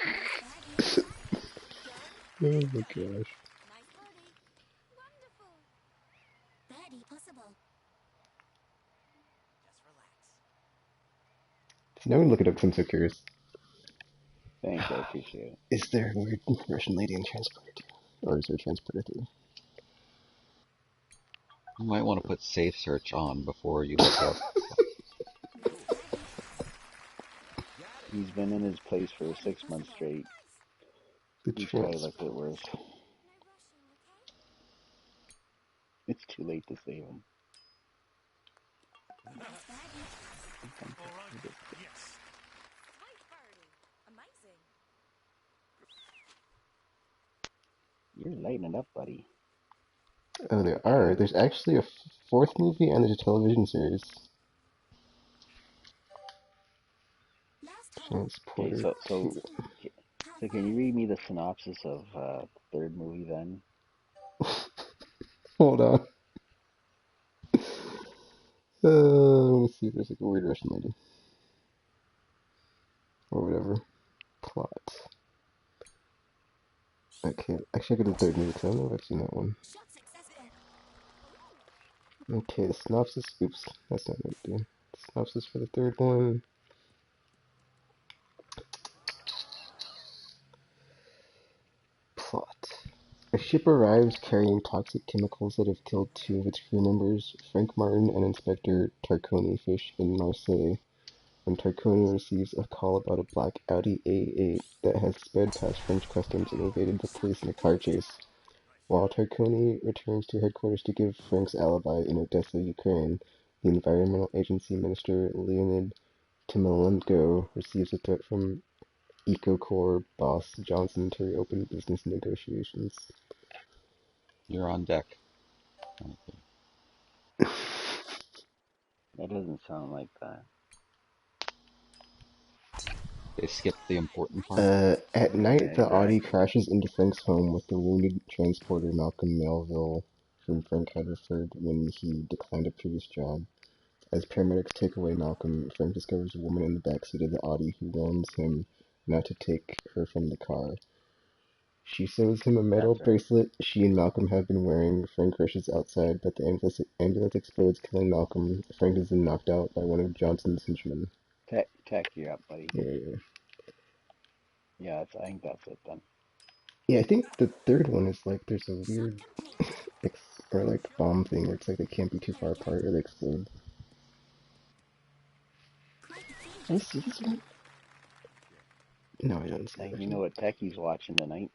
Nice birdie. Oh my gosh. Nice birdie. Wonderful. Birdie possible. Just relax. No one look it up 'cause I'm so curious. Thanks, I appreciate it. Is there a weird Russian lady in Transporter 2? Or is there Transporter 3? You might want to put safe search on before you look up. Nice birdie. Got it. He's been in his place for 6 months straight. The He's probably Trans. looked at worse. No rushing, okay? It's too late to save him. Nice birdie. All right. Yes. Sweet birdie. Amazing. You're lighting it up, buddy. Oh, there are. There's actually a fourth movie and there's a television series. Last hole. Okay, Transporter so 2. so can you read me the synopsis of the third movie then? Hold on. Let me see if there's like a weird Russian lady. Or whatever. Plot. Okay, actually I got the third movie because I don't know if I've seen that one. Shot successful. Okay, the synopsis. Oops, that's not what I do. Synopsis for the third one. Plot. A ship arrives carrying toxic chemicals that have killed two of its crew members, Frank Martin and Inspector Tarconi Fish in Marseille, when Tarconi receives a call about a black Audi A8 that has sped past French customs and evaded the police in a car chase. While Tarconi returns to headquarters to give Frank's alibi in Odessa, Ukraine, the Environmental Agency Minister Leonid Timolenko receives a threat from EcoCorps boss Johnson to reopen business negotiations. You're on deck. Okay. That doesn't sound like that. They skipped the important part. At Yeah, night, the Audi exactly. crashes into Frank's home with the wounded transporter Malcolm Melville, whom Frank had referred when he declined a previous job. As paramedics take away Malcolm, Frank discovers a woman in the backseat of the Audi who warns him not to take her from the car. She shows him a metal That's right. bracelet she and Malcolm have been wearing. Frank rushes outside, but the ambulance explodes, killing Malcolm. Frank is then knocked out by one of Johnson's henchmen. Tech, you're up, buddy. Yeah. Yeah, I think that's it then. Yeah, I think the third one is like there's a Shot weird complete. or like bomb thing where it's like they can't be too far apart or they explode. Quite the I finish. see this one? No, I don't see Hey, it you know actually. what Techie's watching tonight?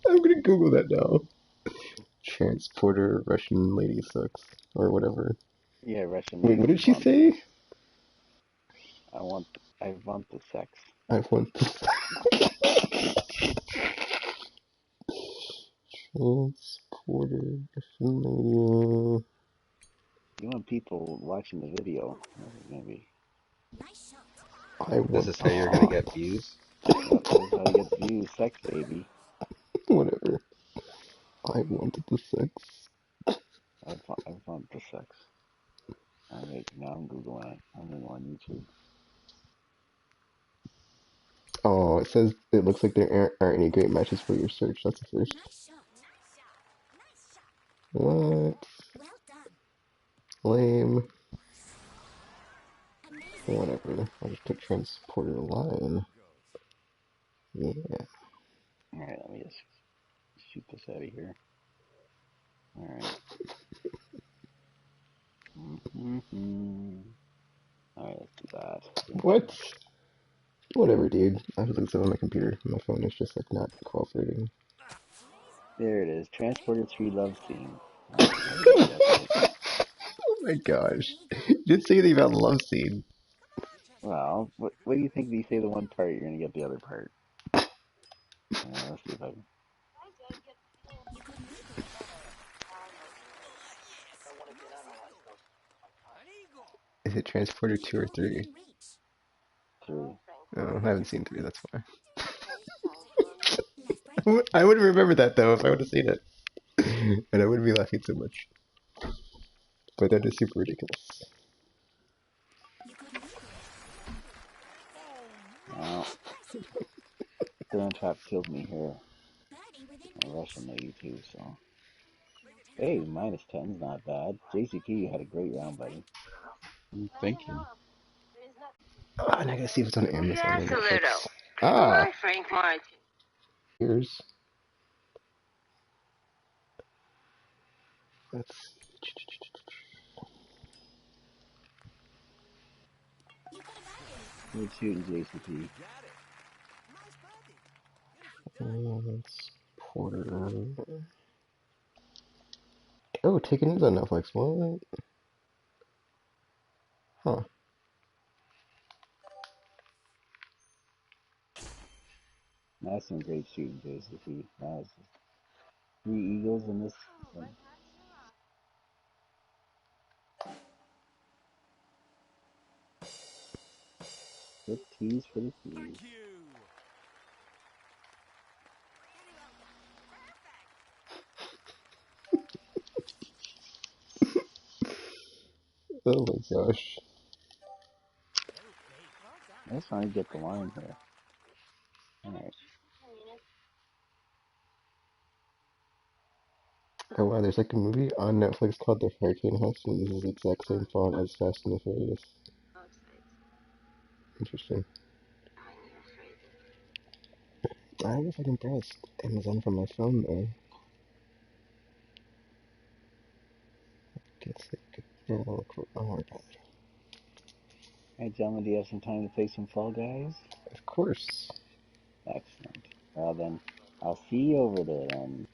I'm gonna Google that now. Transporter Russian lady sucks or whatever. Yeah, Russian Wait, what lady did she bump. say? I want, I want the sex. I want this. Transporter Russian lady. You want people watching the video. This is gonna be. Nice shot. I This want is how the you're gonna hot. get views. Yep, this is how you get views. Sex, baby. Whatever. I want the sex. I want the sex. Alright, now I'm Googling it. I'm gonna go on YouTube. Oh, it says it looks like there aren't any great matches for your search. That's the first. Nice shot. Nice shot. What? Well done. Lame. Amazing. Whatever. I'll just put transporter line. Goes. Yeah. Alright, let me just shoot this out of here. Alright. Alright, let's do that. What? Whatever, dude. I have to look stuff on my computer. My phone is just like not cooperating. There it is. Transporter 3 love scene. Alright, I gotta get that right. Oh my gosh. You did say anything about love scene. Well, what do you think if you say the one part, you're gonna get the other part? Let's see if I can. You could make it. An eagle. Is it transporter 2 or Eagle 3? within reach. 3. Oh, I haven't seen 3, that's why. Left break. I would remember that though if I would have seen it. And I wouldn't be laughing so much. But that is super ridiculous. You could make it. Well, Grand Trap killed me here. Birdie within A Russian reach. lady too, so. Well Hey, done. minus 10's not bad. JCP, you had a great round, Left buddy. break. Thank you. Ah, and I gotta see if it's on Amazon or Absoluto. Netflix. Ah, My Frank Martin. here's. Let's see. You got a birdie. Good shooting, JCP. Got it. Nice birdie. Beautifully done. Transporter. Oh, Taken is on Netflix. What? Huh. That's some great shooting, JCP. That was 3 eagles in this one. Good tees for the tees. Thank you. Oh my gosh. I just want to get the line here. Alright. Oh wow, there's like a movie on Netflix called The Hurricane House, and this is the exact same font as Fast and the Furious. Interesting. I don't know if I can browse Amazon from my phone though. Guess I could. Oh, cool. Oh my god. Hey, gentlemen, do you have some time to play some Fall Guys? Of course. Excellent. Well, then, I'll see you over there then.